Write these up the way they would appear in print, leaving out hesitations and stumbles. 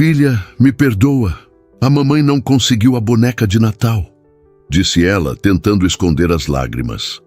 Filha, me perdoa. A mamãe não conseguiu a boneca de Natal, disse ela, tentando esconder as lágrimas.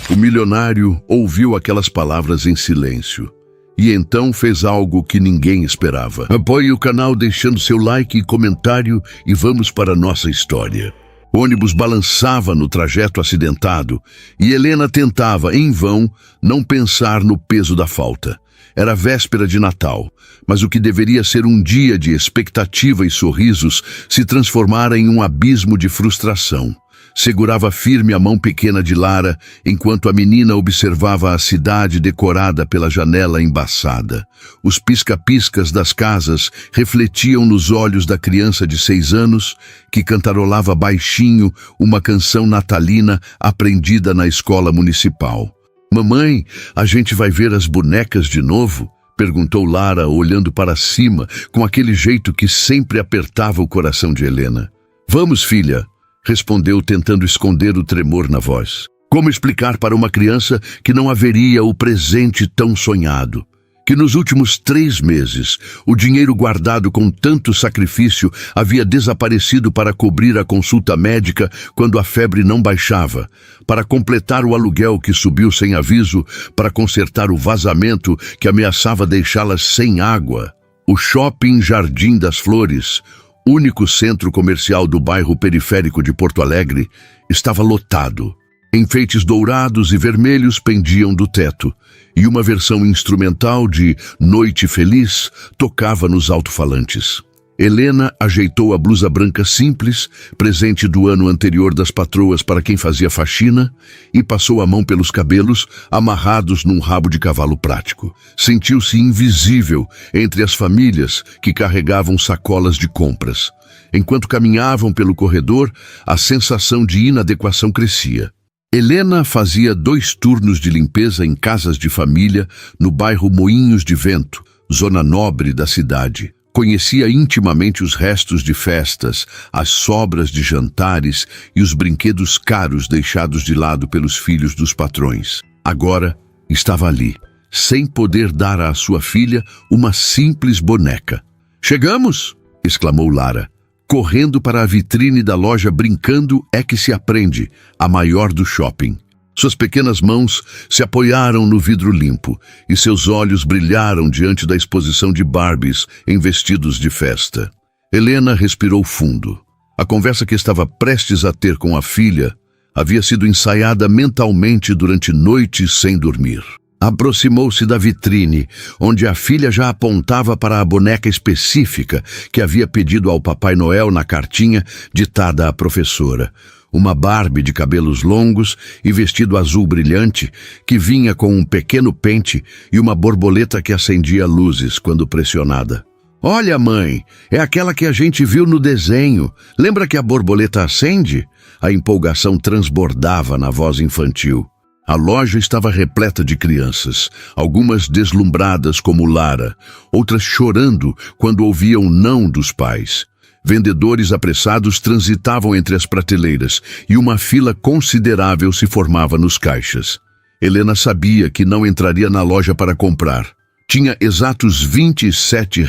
O milionário ouviu aquelas palavras em silêncio e então fez algo que ninguém esperava. Apoie o canal deixando seu like e comentário e vamos para a nossa história. O ônibus balançava no trajeto acidentado e Helena tentava, em vão, não pensar no peso da falta. Era véspera de Natal, mas o que deveria ser um dia de expectativa e sorrisos se transformara em um abismo de frustração. Segurava firme a mão pequena de Lara, enquanto a menina observava a cidade decorada pela janela embaçada. Os pisca-piscas das casas refletiam nos olhos da criança de 6 anos, que cantarolava baixinho uma canção natalina aprendida na escola municipal. «Mamãe, a gente vai ver as bonecas de novo?» perguntou Lara, olhando para cima, com aquele jeito que sempre apertava o coração de Helena. «Vamos, filha», respondeu, tentando esconder o tremor na voz. Como explicar para uma criança que não haveria o presente tão sonhado? Que nos últimos 3 meses, o dinheiro guardado com tanto sacrifício havia desaparecido para cobrir a consulta médica quando a febre não baixava, para completar o aluguel que subiu sem aviso, para consertar o vazamento que ameaçava deixá-las sem água. O shopping Jardim das Flores, único centro comercial do bairro periférico de Porto Alegre, estava lotado. Enfeites dourados e vermelhos pendiam do teto, e uma versão instrumental de Noite Feliz tocava nos alto-falantes. Helena ajeitou a blusa branca simples, presente do ano anterior das patroas para quem fazia faxina, e passou a mão pelos cabelos, amarrados num rabo de cavalo prático. Sentiu-se invisível entre as famílias que carregavam sacolas de compras. Enquanto caminhavam pelo corredor, a sensação de inadequação crescia. Helena fazia 2 turnos de limpeza em casas de família no bairro Moinhos de Vento, zona nobre da cidade. Conhecia intimamente os restos de festas, as sobras de jantares e os brinquedos caros deixados de lado pelos filhos dos patrões. Agora estava ali, sem poder dar à sua filha uma simples boneca. «Chegamos!» exclamou Lara, correndo para a vitrine da loja Brincando é que se aprende, a maior do shopping. Suas pequenas mãos se apoiaram no vidro limpo e seus olhos brilharam diante da exposição de Barbies em vestidos de festa. Helena respirou fundo. A conversa que estava prestes a ter com a filha havia sido ensaiada mentalmente durante noites sem dormir. Aproximou-se da vitrine, onde a filha já apontava para a boneca específica que havia pedido ao Papai Noel na cartinha ditada à professora. Uma Barbie de cabelos longos e vestido azul brilhante, que vinha com um pequeno pente e uma borboleta que acendia luzes quando pressionada. «Olha, mãe, é aquela que a gente viu no desenho. Lembra que a borboleta acende?» A empolgação transbordava na voz infantil. A loja estava repleta de crianças, algumas deslumbradas como Lara, outras chorando quando ouviam não dos pais. Vendedores apressados transitavam entre as prateleiras e uma fila considerável se formava nos caixas. Helena sabia que não entraria na loja para comprar. Tinha exatos R$ 27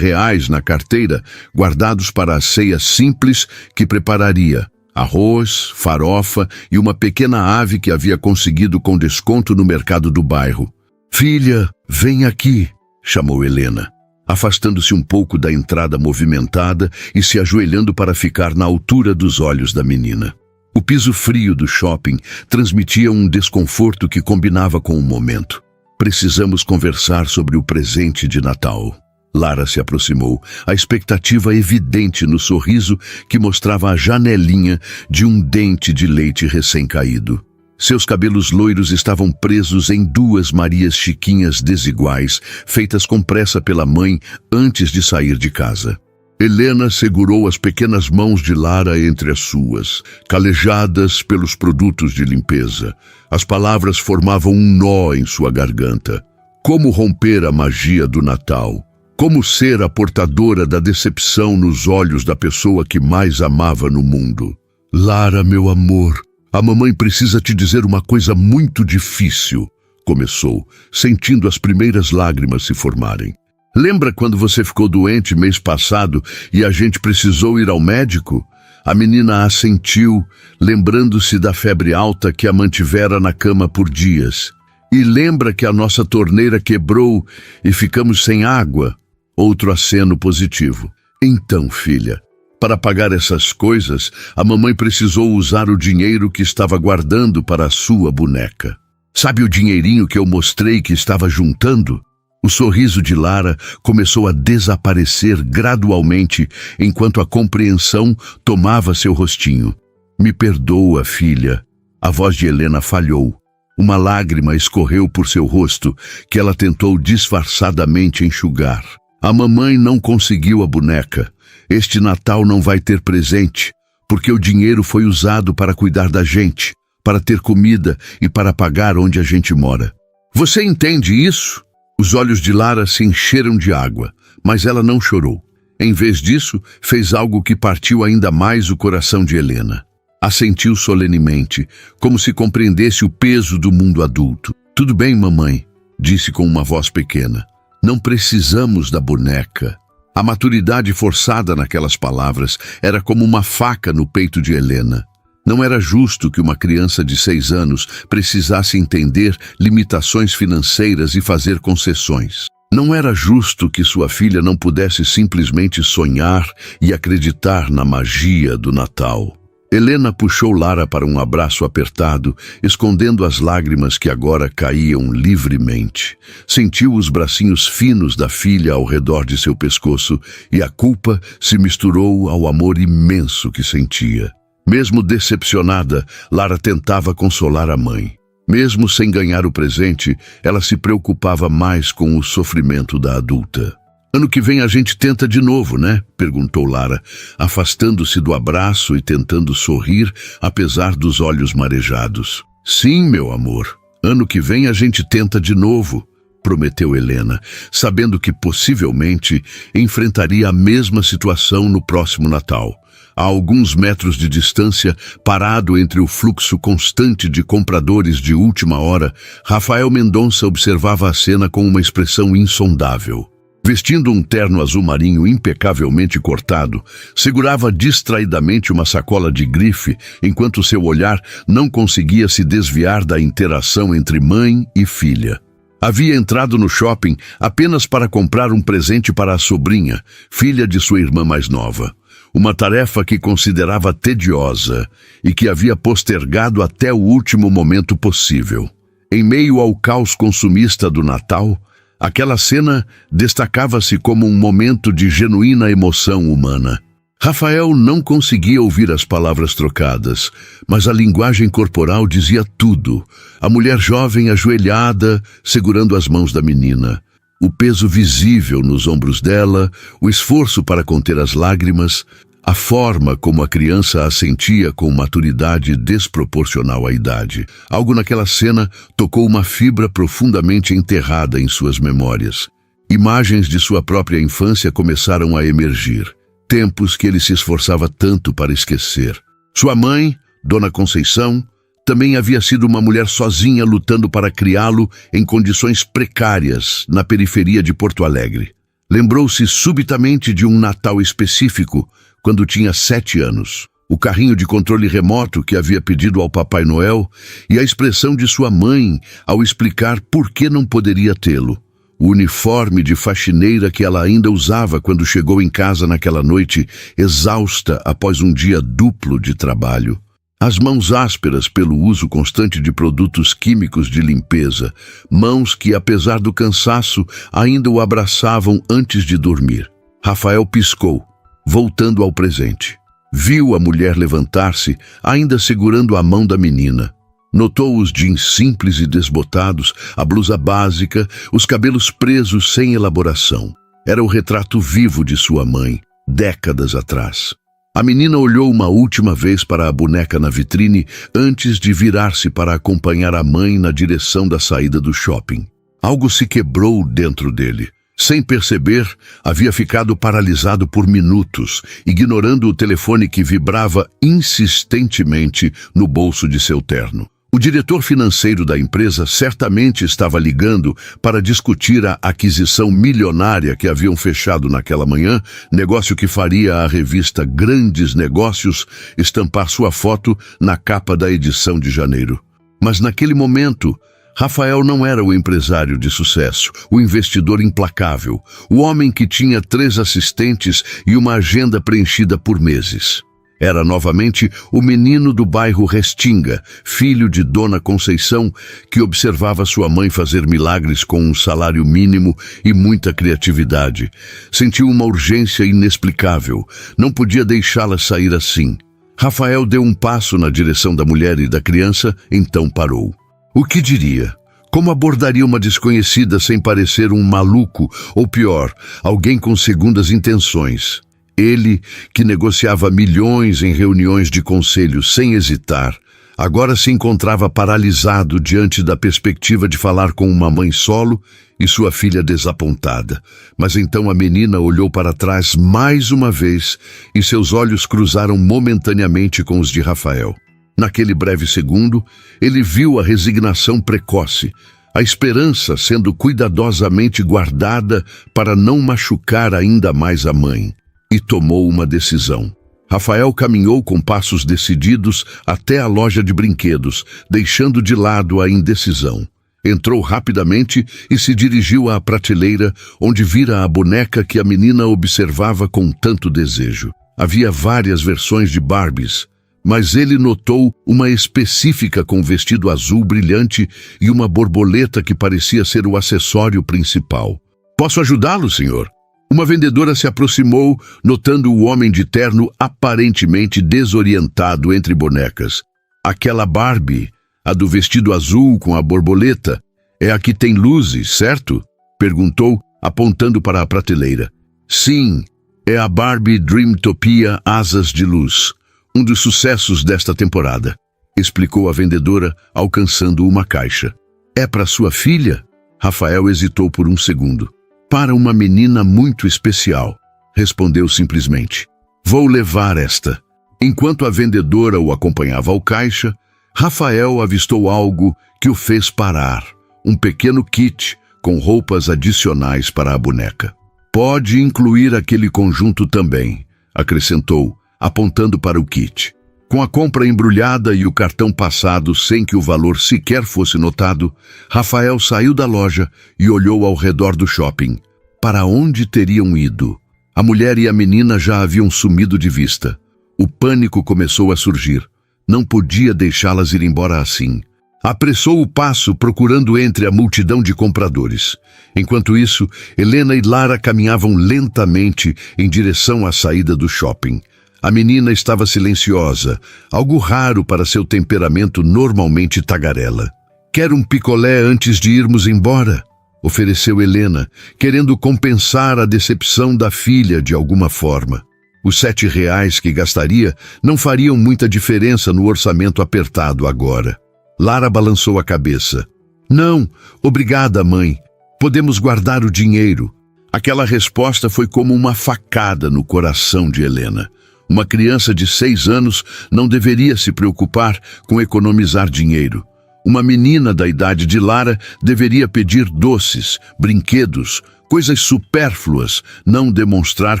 na carteira, guardados para a ceia simples que prepararia. Arroz, farofa e uma pequena ave que havia conseguido com desconto no mercado do bairro. «Filha, vem aqui», chamou Helena, afastando-se um pouco da entrada movimentada e se ajoelhando para ficar na altura dos olhos da menina. O piso frio do shopping transmitia um desconforto que combinava com o momento. «Precisamos conversar sobre o presente de Natal». Lara se aproximou, a expectativa evidente no sorriso que mostrava a janelinha de um dente de leite recém-caído. Seus cabelos loiros estavam presos em 2 Marias Chiquinhas desiguais, feitas com pressa pela mãe antes de sair de casa. Helena segurou as pequenas mãos de Lara entre as suas, calejadas pelos produtos de limpeza. As palavras formavam um nó em sua garganta. Como romper a magia do Natal? Como ser a portadora da decepção nos olhos da pessoa que mais amava no mundo? «Lara, meu amor, a mamãe precisa te dizer uma coisa muito difícil», começou, sentindo as primeiras lágrimas se formarem. Lembra quando você ficou doente mês passado e a gente precisou ir ao médico? A menina assentiu, lembrando-se da febre alta que a mantivera na cama por dias. E lembra que a nossa torneira quebrou e ficamos sem água? Outro aceno positivo. Então, filha, para pagar essas coisas, a mamãe precisou usar o dinheiro que estava guardando para a sua boneca. Sabe o dinheirinho que eu mostrei que estava juntando? O sorriso de Lara começou a desaparecer gradualmente enquanto a compreensão tomava seu rostinho. Me perdoa, filha. A voz de Helena falhou. Uma lágrima escorreu por seu rosto, que ela tentou disfarçadamente enxugar. A mamãe não conseguiu a boneca. Este Natal não vai ter presente, porque o dinheiro foi usado para cuidar da gente, para ter comida e para pagar onde a gente mora. Você entende isso? Os olhos de Lara se encheram de água, mas ela não chorou. Em vez disso, fez algo que partiu ainda mais o coração de Helena. Assentiu solenemente, como se compreendesse o peso do mundo adulto. Tudo bem, mamãe, disse com uma voz pequena. Não precisamos da boneca. A maturidade forçada naquelas palavras era como uma faca no peito de Helena. Não era justo que uma criança de 6 anos precisasse entender limitações financeiras e fazer concessões. Não era justo que sua filha não pudesse simplesmente sonhar e acreditar na magia do Natal. Helena puxou Lara para um abraço apertado, escondendo as lágrimas que agora caíam livremente. Sentiu os bracinhos finos da filha ao redor de seu pescoço e a culpa se misturou ao amor imenso que sentia. Mesmo decepcionada, Lara tentava consolar a mãe. Mesmo sem ganhar o presente, ela se preocupava mais com o sofrimento da adulta. Ano que vem a gente tenta de novo, né? Perguntou Lara, afastando-se do abraço e tentando sorrir, apesar dos olhos marejados. Sim, meu amor. Ano que vem a gente tenta de novo, prometeu Helena, sabendo que possivelmente enfrentaria a mesma situação no próximo Natal. A alguns metros de distância, parado entre o fluxo constante de compradores de última hora, Rafael Mendonça observava a cena com uma expressão insondável. Vestindo um terno azul marinho impecavelmente cortado, segurava distraidamente uma sacola de grife, enquanto seu olhar não conseguia se desviar da interação entre mãe e filha. Havia entrado no shopping apenas para comprar um presente para a sobrinha, filha de sua irmã mais nova. Uma tarefa que considerava tediosa e que havia postergado até o último momento possível. Em meio ao caos consumista do Natal, aquela cena destacava-se como um momento de genuína emoção humana. Rafael não conseguia ouvir as palavras trocadas, mas a linguagem corporal dizia tudo. A mulher jovem ajoelhada, segurando as mãos da menina. O peso visível nos ombros dela, o esforço para conter as lágrimas, a forma como a criança assentia com maturidade desproporcional à idade. Algo naquela cena tocou uma fibra profundamente enterrada em suas memórias. Imagens de sua própria infância começaram a emergir. Tempos que ele se esforçava tanto para esquecer. Sua mãe, Dona Conceição, também havia sido uma mulher sozinha lutando para criá-lo em condições precárias na periferia de Porto Alegre. Lembrou-se subitamente de um Natal específico, quando tinha 7 anos. O carrinho de controle remoto que havia pedido ao Papai Noel e a expressão de sua mãe ao explicar por que não poderia tê-lo. O uniforme de faxineira que ela ainda usava quando chegou em casa naquela noite, exausta após um dia duplo de trabalho. As mãos ásperas pelo uso constante de produtos químicos de limpeza, mãos que, apesar do cansaço, ainda o abraçavam antes de dormir. Rafael piscou, voltando ao presente. Viu a mulher levantar-se, ainda segurando a mão da menina. Notou os jeans simples e desbotados, a blusa básica, os cabelos presos sem elaboração. Era o retrato vivo de sua mãe, décadas atrás. A menina olhou uma última vez para a boneca na vitrine antes de virar-se para acompanhar a mãe na direção da saída do shopping. Algo se quebrou dentro dele. Sem perceber, havia ficado paralisado por minutos, ignorando o telefone que vibrava insistentemente no bolso de seu terno. O diretor financeiro da empresa certamente estava ligando para discutir a aquisição milionária que haviam fechado naquela manhã, negócio que faria a revista Grandes Negócios estampar sua foto na capa da edição de janeiro. Mas naquele momento, Rafael não era o empresário de sucesso, o investidor implacável, o homem que tinha 3 assistentes e uma agenda preenchida por meses. Era novamente o menino do bairro Restinga, filho de Dona Conceição, que observava sua mãe fazer milagres com um salário mínimo e muita criatividade. Sentiu uma urgência inexplicável. Não podia deixá-la sair assim. Rafael deu um passo na direção da mulher e da criança, então parou. O que diria? Como abordaria uma desconhecida sem parecer um maluco, ou pior, alguém com segundas intenções? Ele, que negociava milhões em reuniões de conselho sem hesitar, agora se encontrava paralisado diante da perspectiva de falar com uma mãe solo e sua filha desapontada. Mas então a menina olhou para trás mais uma vez e seus olhos cruzaram momentaneamente com os de Rafael. Naquele breve segundo, ele viu a resignação precoce, a esperança sendo cuidadosamente guardada para não machucar ainda mais a mãe. E tomou uma decisão. Rafael caminhou com passos decididos até a loja de brinquedos, deixando de lado a indecisão. Entrou rapidamente e se dirigiu à prateleira, onde vira a boneca que a menina observava com tanto desejo. Havia várias versões de Barbies, mas ele notou uma específica com vestido azul brilhante e uma borboleta que parecia ser o acessório principal. "Posso ajudá-lo, senhor?" Uma vendedora se aproximou, notando o homem de terno aparentemente desorientado entre bonecas. "Aquela Barbie, a do vestido azul com a borboleta, é a que tem luzes, certo?" perguntou, apontando para a prateleira. "Sim, é a Barbie Dreamtopia Asas de Luz, um dos sucessos desta temporada", explicou a vendedora, alcançando uma caixa. "É para sua filha?" Rafael hesitou por um segundo. "Para uma menina muito especial", respondeu simplesmente. "Vou levar esta." Enquanto a vendedora o acompanhava ao caixa, Rafael avistou algo que o fez parar. Um pequeno kit com roupas adicionais para a boneca. "Pode incluir aquele conjunto também", acrescentou, apontando para o kit. Com a compra embrulhada e o cartão passado sem que o valor sequer fosse notado, Rafael saiu da loja e olhou ao redor do shopping. Para onde teriam ido? A mulher e a menina já haviam sumido de vista. O pânico começou a surgir. Não podia deixá-las ir embora assim. Apressou o passo, procurando entre a multidão de compradores. Enquanto isso, Helena e Lara caminhavam lentamente em direção à saída do shopping. A menina estava silenciosa, algo raro para seu temperamento normalmente tagarela. "Quer um picolé antes de irmos embora?", ofereceu Helena, querendo compensar a decepção da filha de alguma forma. Os R$7 que gastaria não fariam muita diferença no orçamento apertado agora. Lara balançou a cabeça. "Não, obrigada, mãe. Podemos guardar o dinheiro." Aquela resposta foi como uma facada no coração de Helena. Uma criança de 6 anos não deveria se preocupar com economizar dinheiro. Uma menina da idade de Lara deveria pedir doces, brinquedos, coisas supérfluas, não demonstrar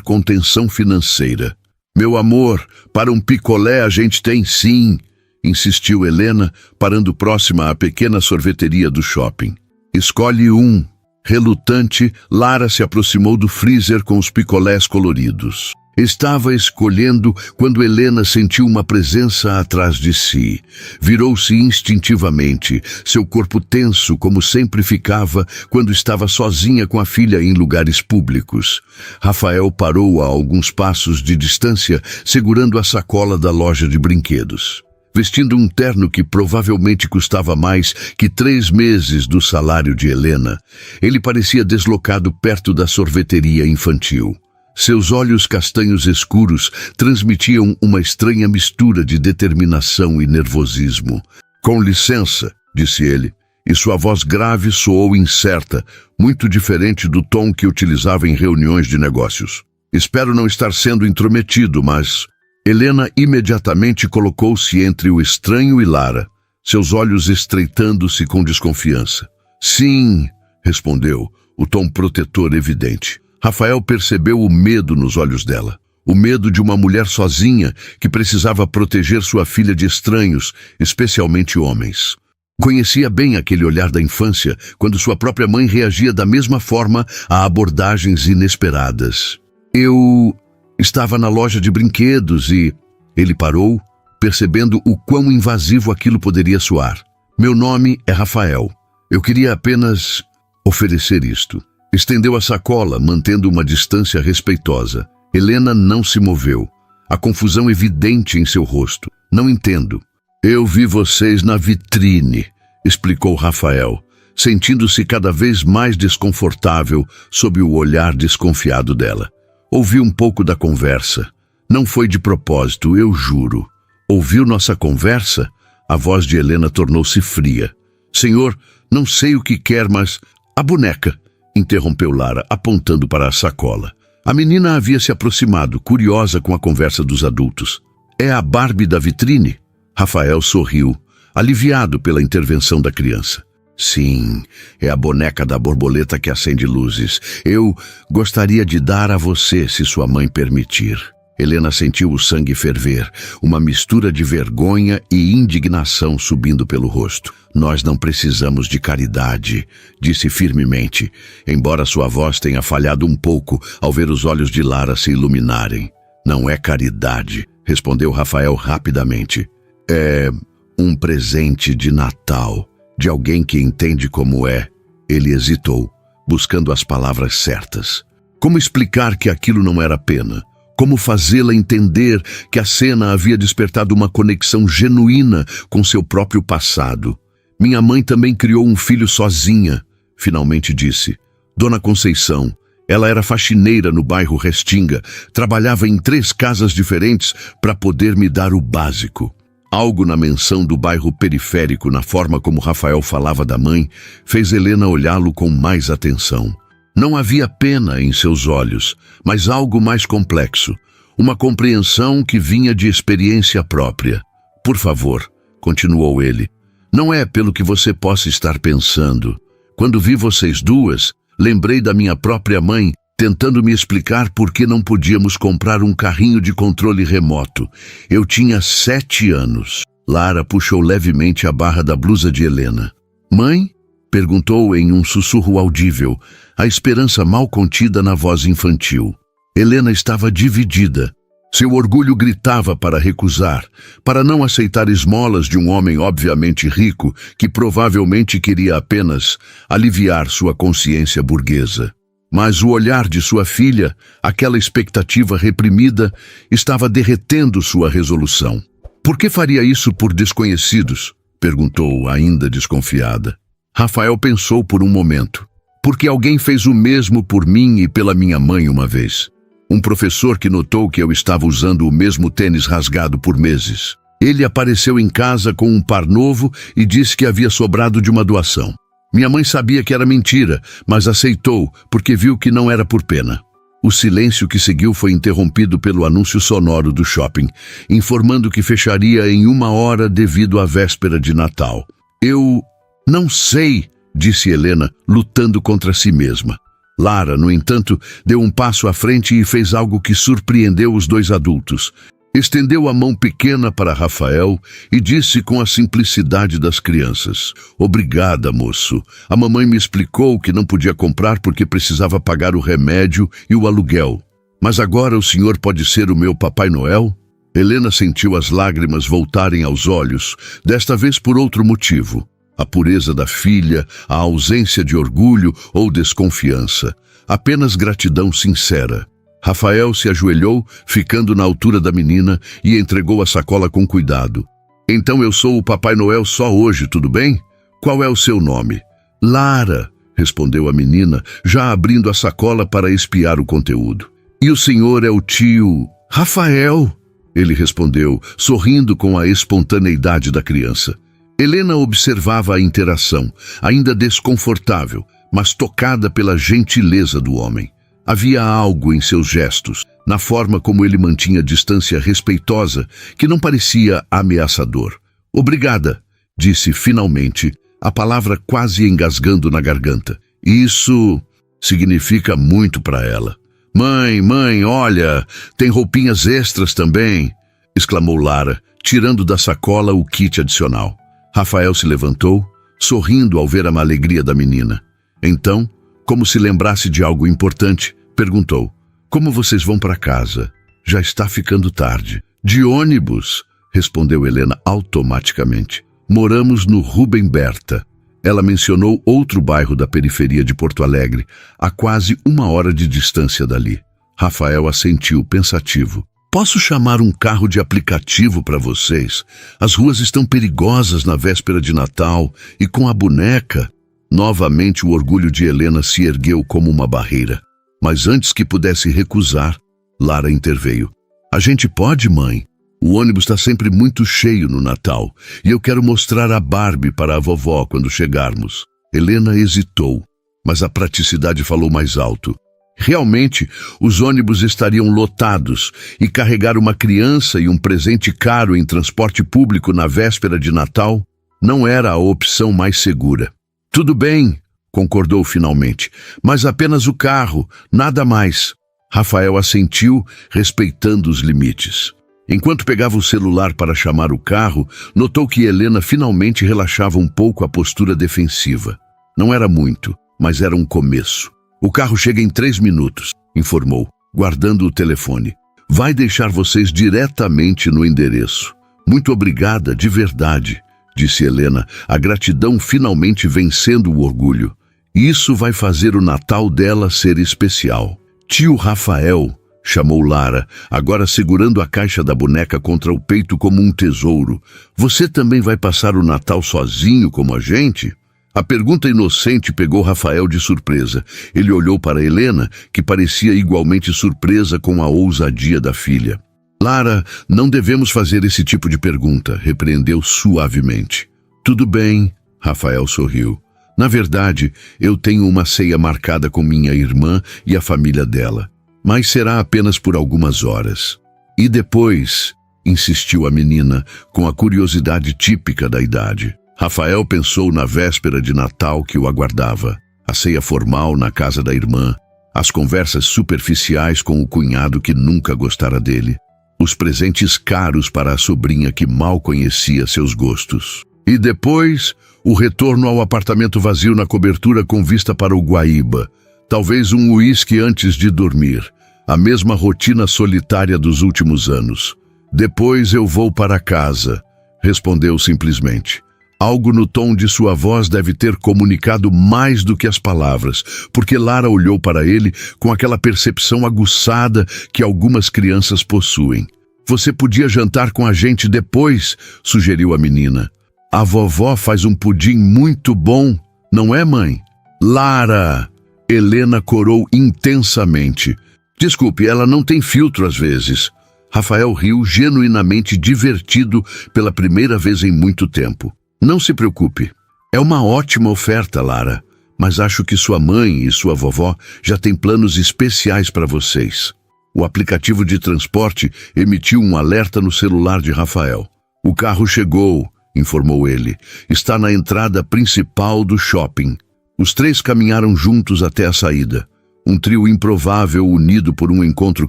contenção financeira. "Meu amor, para um picolé a gente tem sim", insistiu Helena, parando próxima à pequena sorveteria do shopping. "Escolhe um." Relutante, Lara se aproximou do freezer com os picolés coloridos. Estava escolhendo quando Helena sentiu uma presença atrás de si. Virou-se instintivamente, seu corpo tenso como sempre ficava quando estava sozinha com a filha em lugares públicos. Rafael parou a alguns passos de distância, segurando a sacola da loja de brinquedos. Vestindo um terno que provavelmente custava mais que 3 meses do salário de Helena, ele parecia deslocado perto da sorveteria infantil. Seus olhos castanhos escuros transmitiam uma estranha mistura de determinação e nervosismo. "Com licença", disse ele, e sua voz grave soou incerta, muito diferente do tom que utilizava em reuniões de negócios. "Espero não estar sendo intrometido, mas..." Helena imediatamente colocou-se entre o estranho e Lara. seus olhos estreitando-se com desconfiança. Sim, respondeu, o tom protetor evidente. Rafael percebeu o medo nos olhos dela. O medo de uma mulher sozinha que precisava proteger sua filha de estranhos, especialmente homens. Conhecia bem aquele olhar da infância, quando sua própria mãe reagia da mesma forma a abordagens inesperadas. Eu estava na loja de brinquedos e... Ele parou, percebendo o quão invasivo aquilo poderia soar. Meu nome é Rafael. Eu queria apenas oferecer isto. Estendeu a sacola, mantendo uma distância respeitosa. Helena não se moveu. A confusão evidente em seu rosto. Não entendo. Eu vi vocês na vitrine, explicou Rafael, sentindo-se cada vez mais desconfortável sob o olhar desconfiado dela. Ouvi um pouco da conversa. Não foi de propósito, eu juro. Ouviu nossa conversa? A voz de Helena tornou-se fria. Senhor, não sei o que quer, mas... A boneca, interrompeu Lara, apontando para a sacola. A menina havia se aproximado, curiosa com a conversa dos adultos. É a Barbie da vitrine? Rafael sorriu, aliviado pela intervenção da criança. Sim, é a boneca da borboleta que acende luzes. Eu gostaria de dar a você, se sua mãe permitir. Helena sentiu o sangue ferver, uma mistura de vergonha e indignação subindo pelo rosto. Nós não precisamos de caridade, disse firmemente, embora sua voz tenha falhado um pouco ao ver os olhos de Lara se iluminarem. Não é caridade, respondeu Rafael rapidamente. É um presente de Natal, de alguém que entende como é. Ele hesitou, buscando as palavras certas. Como explicar que aquilo não era pena? Como fazê-la entender que a cena havia despertado uma conexão genuína com seu próprio passado? Minha mãe também criou um filho sozinha, finalmente disse. Dona Conceição, ela era faxineira no bairro Restinga, trabalhava em 3 casas diferentes para poder me dar o básico. Algo na menção do bairro periférico, na forma como Rafael falava da mãe, fez Helena olhá-lo com mais atenção. Não havia pena em seus olhos, mas algo mais complexo, uma compreensão que vinha de experiência própria. Por favor, continuou ele, não é pelo que você possa estar pensando. Quando vi vocês duas, lembrei da minha própria mãe, tentando me explicar por que não podíamos comprar um carrinho de controle remoto. Eu tinha 7 anos. Lara puxou levemente a barra da blusa de Helena. Mãe? Perguntou em um sussurro audível, a esperança mal contida na voz infantil. Helena estava dividida. Seu orgulho gritava para recusar, para não aceitar esmolas de um homem obviamente rico que provavelmente queria apenas aliviar sua consciência burguesa. Mas o olhar de sua filha, aquela expectativa reprimida, estava derretendo sua resolução. Por que faria isso por desconhecidos? Perguntou, ainda desconfiada. Rafael pensou por um momento. Porque alguém fez o mesmo por mim e pela minha mãe uma vez. Um professor que notou que eu estava usando o mesmo tênis rasgado por meses. Ele apareceu em casa com um par novo e disse que havia sobrado de uma doação. Minha mãe sabia que era mentira, mas aceitou porque viu que não era por pena. O silêncio que seguiu foi interrompido pelo anúncio sonoro do shopping, informando que fecharia em 1 hora devido à véspera de Natal. Eu não sei, disse Helena, lutando contra si mesma. Lara, no entanto, deu um passo à frente e fez algo que surpreendeu os 2 adultos. Estendeu a mão pequena para Rafael e disse com a simplicidade das crianças: Obrigada, moço. A mamãe me explicou que não podia comprar porque precisava pagar o remédio e o aluguel. Mas agora o senhor pode ser o meu Papai Noel? Helena sentiu as lágrimas voltarem aos olhos, desta vez por outro motivo. A pureza da filha, a ausência de orgulho ou desconfiança. Apenas gratidão sincera. Rafael se ajoelhou, ficando na altura da menina, e entregou a sacola com cuidado. Então eu sou o Papai Noel só hoje, tudo bem? Qual é o seu nome? Lara, respondeu a menina, já abrindo a sacola para espiar o conteúdo. E o senhor é o tio... Rafael, ele respondeu, sorrindo com a espontaneidade da criança. Helena observava a interação, ainda desconfortável, mas tocada pela gentileza do homem. Havia algo em seus gestos, na forma como ele mantinha distância respeitosa, que não parecia ameaçador. Obrigada, disse finalmente, a palavra quase engasgando na garganta. Isso significa muito para ela. Mãe, olha, tem roupinhas extras também, exclamou Lara, tirando da sacola o kit adicional. Rafael se levantou, sorrindo ao ver a alegria da menina. Então, como se lembrasse de algo importante, perguntou: como vocês vão para casa? Já está ficando tarde. De ônibus, respondeu Helena automaticamente. Moramos no Rubem Berta. Ela mencionou outro bairro da periferia de Porto Alegre, a quase 1 hora de distância dali. Rafael assentiu, pensativo. Posso chamar um carro de aplicativo para vocês? As ruas estão perigosas na véspera de Natal e com a boneca. Novamente o orgulho de Helena se ergueu como uma barreira. Mas antes que pudesse recusar, Lara interveio. A gente pode, mãe? O ônibus está sempre muito cheio no Natal e eu quero mostrar a Barbie para a vovó quando chegarmos. Helena hesitou, mas a praticidade falou mais alto. Realmente, os ônibus estariam lotados e carregar uma criança e um presente caro em transporte público na véspera de Natal não era a opção mais segura. Tudo bem, concordou finalmente, mas apenas o carro, nada mais. Rafael assentiu, respeitando os limites. Enquanto pegava o celular para chamar o carro, notou que Helena finalmente relaxava um pouco a postura defensiva. Não era muito, mas era um começo. O carro chega em 3 minutos, informou, guardando o telefone. Vai deixar vocês diretamente no endereço. Muito obrigada, de verdade, disse Helena, a gratidão finalmente vencendo o orgulho. Isso vai fazer o Natal dela ser especial. Tio Rafael, chamou Lara, agora segurando a caixa da boneca contra o peito como um tesouro. Você também vai passar o Natal sozinho como a gente? A pergunta inocente pegou Rafael de surpresa. Ele olhou para Helena, que parecia igualmente surpresa com a ousadia da filha. Lara, não devemos fazer esse tipo de pergunta, repreendeu suavemente. Tudo bem, Rafael sorriu. Na verdade, eu tenho uma ceia marcada com minha irmã e a família dela. Mas será apenas por algumas horas. E depois, insistiu a menina, com a curiosidade típica da idade. Rafael pensou na véspera de Natal que o aguardava, a ceia formal na casa da irmã, as conversas superficiais com o cunhado que nunca gostara dele, os presentes caros para a sobrinha que mal conhecia seus gostos. E depois, o retorno ao apartamento vazio na cobertura com vista para o Guaíba, talvez um uísque antes de dormir, a mesma rotina solitária dos últimos anos. Depois eu vou para casa, respondeu simplesmente. Algo no tom de sua voz deve ter comunicado mais do que as palavras, porque Lara olhou para ele com aquela percepção aguçada que algumas crianças possuem. Você podia jantar com a gente depois, sugeriu a menina. A vovó faz um pudim muito bom, não é, mãe? Lara! Helena corou intensamente. Desculpe, ela não tem filtro às vezes. Rafael riu, genuinamente divertido pela primeira vez em muito tempo. Não se preocupe. É uma ótima oferta, Lara, mas acho que sua mãe e sua vovó já têm planos especiais para vocês. O aplicativo de transporte emitiu um alerta no celular de Rafael. O carro chegou, informou ele. Está na entrada principal do shopping. Os 3 caminharam juntos até a saída. Um trio improvável unido por um encontro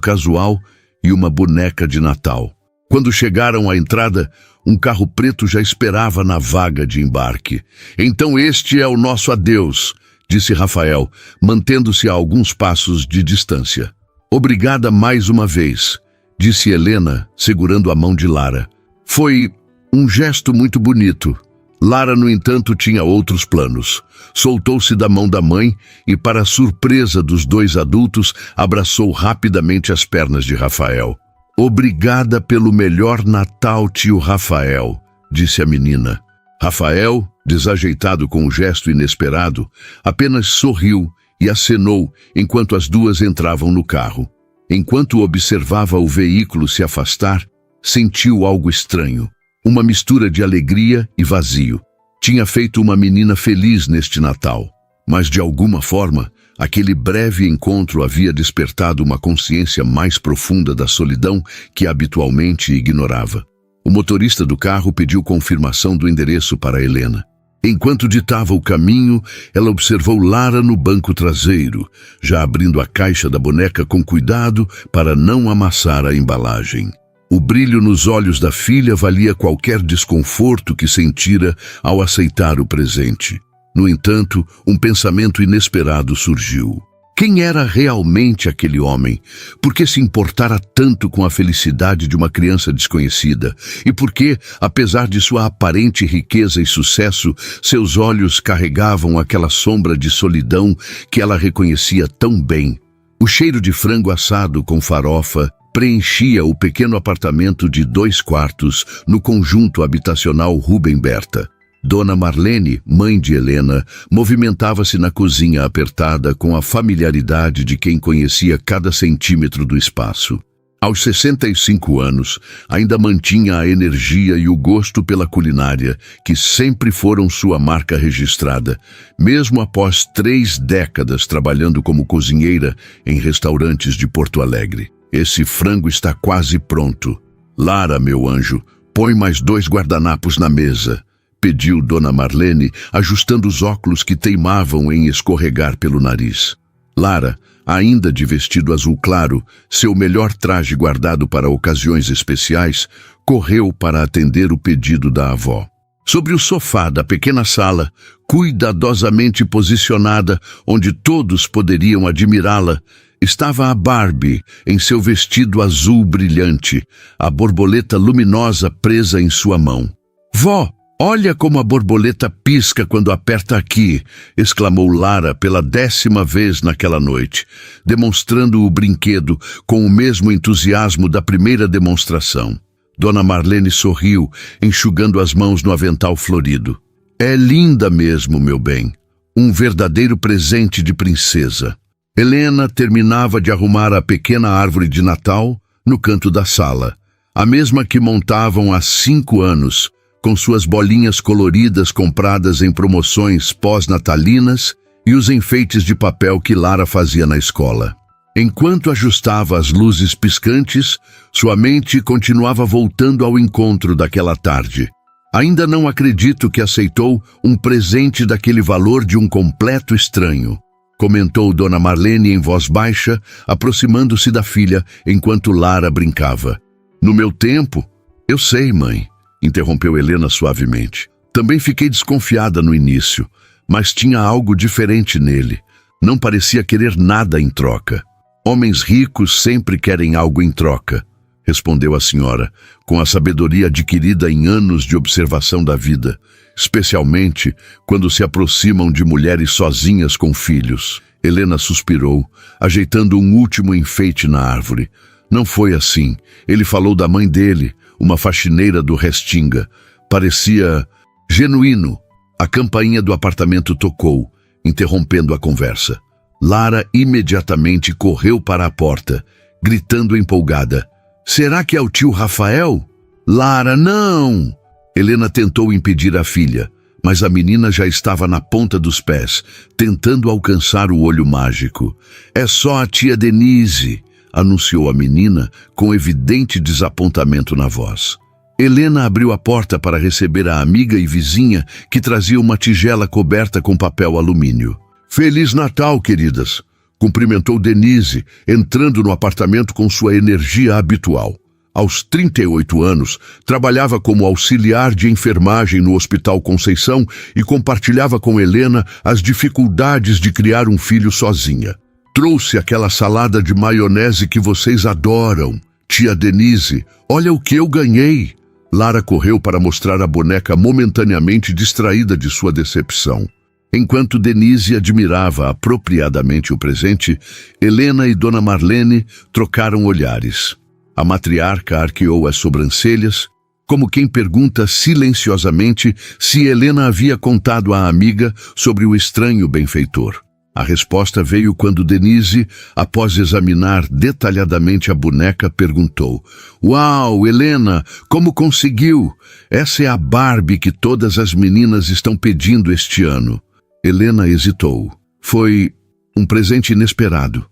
casual e uma boneca de Natal. Quando chegaram à entrada, um carro preto já esperava na vaga de embarque. Então este é o nosso adeus, disse Rafael, mantendo-se a alguns passos de distância. Obrigada mais uma vez, disse Helena, segurando a mão de Lara. Foi um gesto muito bonito. Lara, no entanto, tinha outros planos. Soltou-se da mão da mãe e, para a surpresa dos 2 adultos, abraçou rapidamente as pernas de Rafael. Obrigada pelo melhor Natal, tio Rafael, disse a menina. Rafael, desajeitado com o gesto inesperado, apenas sorriu e acenou enquanto as duas entravam no carro. Enquanto observava o veículo se afastar, sentiu algo estranho. Uma mistura de alegria e vazio. Tinha feito uma menina feliz neste Natal, mas de alguma forma, aquele breve encontro havia despertado uma consciência mais profunda da solidão que habitualmente ignorava. O motorista do carro pediu confirmação do endereço para Helena. Enquanto ditava o caminho, ela observou Lara no banco traseiro, já abrindo a caixa da boneca com cuidado para não amassar a embalagem. O brilho nos olhos da filha valia qualquer desconforto que sentira ao aceitar o presente. No entanto, um pensamento inesperado surgiu. Quem era realmente aquele homem? Por que se importara tanto com a felicidade de uma criança desconhecida? E por que, apesar de sua aparente riqueza e sucesso, seus olhos carregavam aquela sombra de solidão que ela reconhecia tão bem? O cheiro de frango assado com farofa preenchia o pequeno apartamento de 2 quartos no conjunto habitacional Rubem Berta. Dona Marlene, mãe de Helena, movimentava-se na cozinha apertada com a familiaridade de quem conhecia cada centímetro do espaço. Aos 65 anos, ainda mantinha a energia e o gosto pela culinária, que sempre foram sua marca registrada, mesmo após 3 décadas trabalhando como cozinheira em restaurantes de Porto Alegre. Esse frango está quase pronto. Lara, meu anjo, põe mais 2 guardanapos na mesa, pediu Dona Marlene, ajustando os óculos que teimavam em escorregar pelo nariz. Lara, ainda de vestido azul claro, seu melhor traje guardado para ocasiões especiais, correu para atender o pedido da avó. Sobre o sofá da pequena sala, cuidadosamente posicionada onde todos poderiam admirá-la, estava a Barbie em seu vestido azul brilhante, a borboleta luminosa presa em sua mão. Vó! Olha como a borboleta pisca quando aperta aqui, exclamou Lara pela 10ª vez naquela noite, demonstrando o brinquedo com o mesmo entusiasmo da primeira demonstração. Dona Marlene sorriu, enxugando as mãos no avental florido. É linda mesmo, meu bem. Um verdadeiro presente de princesa. Helena terminava de arrumar a pequena árvore de Natal no canto da sala, a mesma que montavam há 5 anos, com suas bolinhas coloridas compradas em promoções pós-natalinas e os enfeites de papel que Lara fazia na escola. Enquanto ajustava as luzes piscantes, sua mente continuava voltando ao encontro daquela tarde. Ainda não acredito que aceitou um presente daquele valor de um completo estranho, comentou Dona Marlene em voz baixa, aproximando-se da filha enquanto Lara brincava. No meu tempo, eu sei, mãe, interrompeu Helena suavemente. Também fiquei desconfiada no início, mas tinha algo diferente nele. Não parecia querer nada em troca. Homens ricos sempre querem algo em troca, respondeu a senhora, com a sabedoria adquirida em anos de observação da vida, especialmente quando se aproximam de mulheres sozinhas com filhos. Helena suspirou, ajeitando um último enfeite na árvore. Não foi assim. Ele falou da mãe dele, uma faxineira do Restinga. Parecia genuíno. A campainha do apartamento tocou, interrompendo a conversa. Lara imediatamente correu para a porta, gritando empolgada. Será que é o tio Rafael? Lara, não! Helena tentou impedir a filha, mas a menina já estava na ponta dos pés, tentando alcançar o olho mágico. É só a tia Denise, anunciou a menina com evidente desapontamento na voz. Helena abriu a porta para receber a amiga e vizinha que trazia uma tigela coberta com papel alumínio. Feliz Natal, queridas! Cumprimentou Denise, entrando no apartamento com sua energia habitual. Aos 38 anos, trabalhava como auxiliar de enfermagem no Hospital Conceição e compartilhava com Helena as dificuldades de criar um filho sozinha. Trouxe aquela salada de maionese que vocês adoram. Tia Denise, olha o que eu ganhei. Lara correu para mostrar a boneca momentaneamente distraída de sua decepção. Enquanto Denise admirava apropriadamente o presente, Helena e Dona Marlene trocaram olhares. A matriarca arqueou as sobrancelhas, como quem pergunta silenciosamente se Helena havia contado à amiga sobre o estranho benfeitor. A resposta veio quando Denise, após examinar detalhadamente a boneca, perguntou: Uau, Helena, como conseguiu? Essa é a Barbie que todas as meninas estão pedindo este ano. Helena hesitou. Foi um presente inesperado.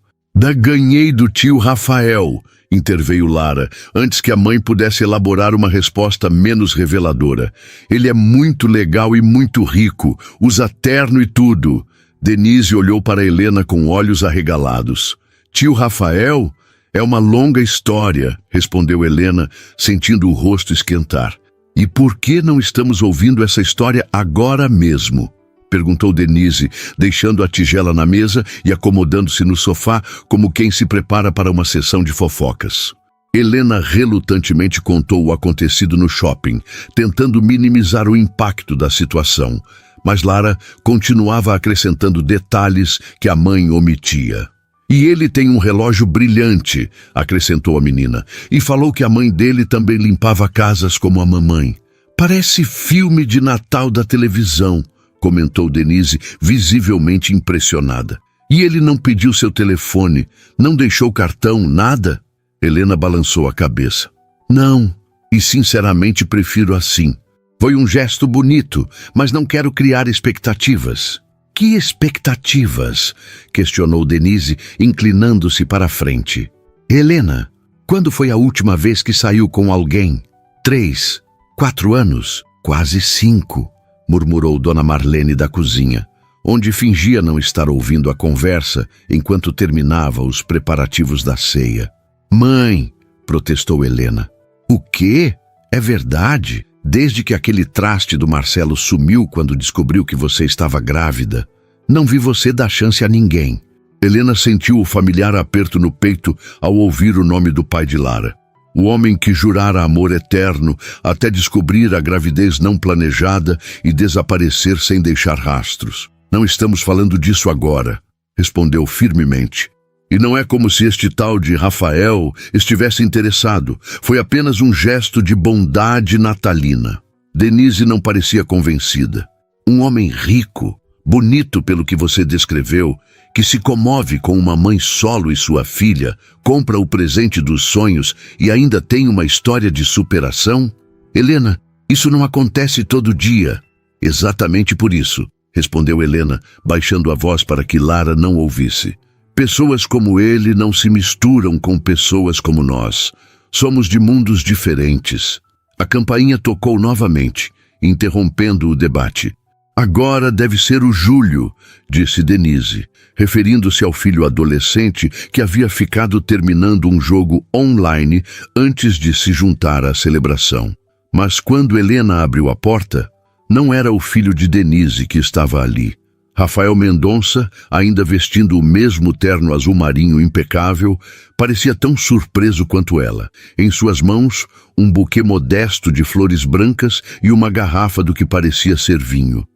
Ganhei do tio Rafael, interveio Lara, antes que a mãe pudesse elaborar uma resposta menos reveladora. Ele é muito legal e muito rico, usa terno e tudo. Denise olhou para Helena com olhos arregalados. Tio Rafael? É uma longa história, respondeu Helena, sentindo o rosto esquentar. E por que não estamos ouvindo essa história agora mesmo? Perguntou Denise, deixando a tigela na mesa e acomodando-se no sofá como quem se prepara para uma sessão de fofocas. Helena relutantemente contou o acontecido no shopping, tentando minimizar o impacto da situação, mas Lara continuava acrescentando detalhes que a mãe omitia. E ele tem um relógio brilhante, acrescentou a menina, e falou que a mãe dele também limpava casas como a mamãe. Parece filme de Natal da televisão, comentou Denise, visivelmente impressionada. E ele não pediu seu telefone, não deixou cartão, nada? Helena balançou a cabeça. Não, e sinceramente prefiro assim. Foi um gesto bonito, mas não quero criar expectativas. Que expectativas? Questionou Denise, inclinando-se para a frente. Helena, quando foi a última vez que saiu com alguém? 3, 4 anos? Quase 5, murmurou Dona Marlene da cozinha, onde fingia não estar ouvindo a conversa enquanto terminava os preparativos da ceia. Mãe, protestou Helena. O quê? É verdade? Desde que aquele traste do Marcelo sumiu quando descobriu que você estava grávida, não vi você dar chance a ninguém. Helena sentiu o familiar aperto no peito ao ouvir o nome do pai de Lara. O homem que jurara amor eterno até descobrir a gravidez não planejada e desaparecer sem deixar rastros. Não estamos falando disso agora, respondeu firmemente. E não é como se este tal de Rafael estivesse interessado. Foi apenas um gesto de bondade natalina. Denise não parecia convencida. Um homem rico, bonito pelo que você descreveu, que se comove com uma mãe solo e sua filha, compra o presente dos sonhos e ainda tem uma história de superação? Helena, isso não acontece todo dia. Exatamente por isso, respondeu Helena, baixando a voz para que Lara não ouvisse. Pessoas como ele não se misturam com pessoas como nós. Somos de mundos diferentes. A campainha tocou novamente, interrompendo o debate. Agora deve ser o Júlio, disse Denise, referindo-se ao filho adolescente que havia ficado terminando um jogo online antes de se juntar à celebração. Mas quando Helena abriu a porta, não era o filho de Denise que estava ali. Rafael Mendonça, ainda vestindo o mesmo terno azul marinho impecável, parecia tão surpreso quanto ela. Em suas mãos, um buquê modesto de flores brancas e uma garrafa do que parecia ser vinho.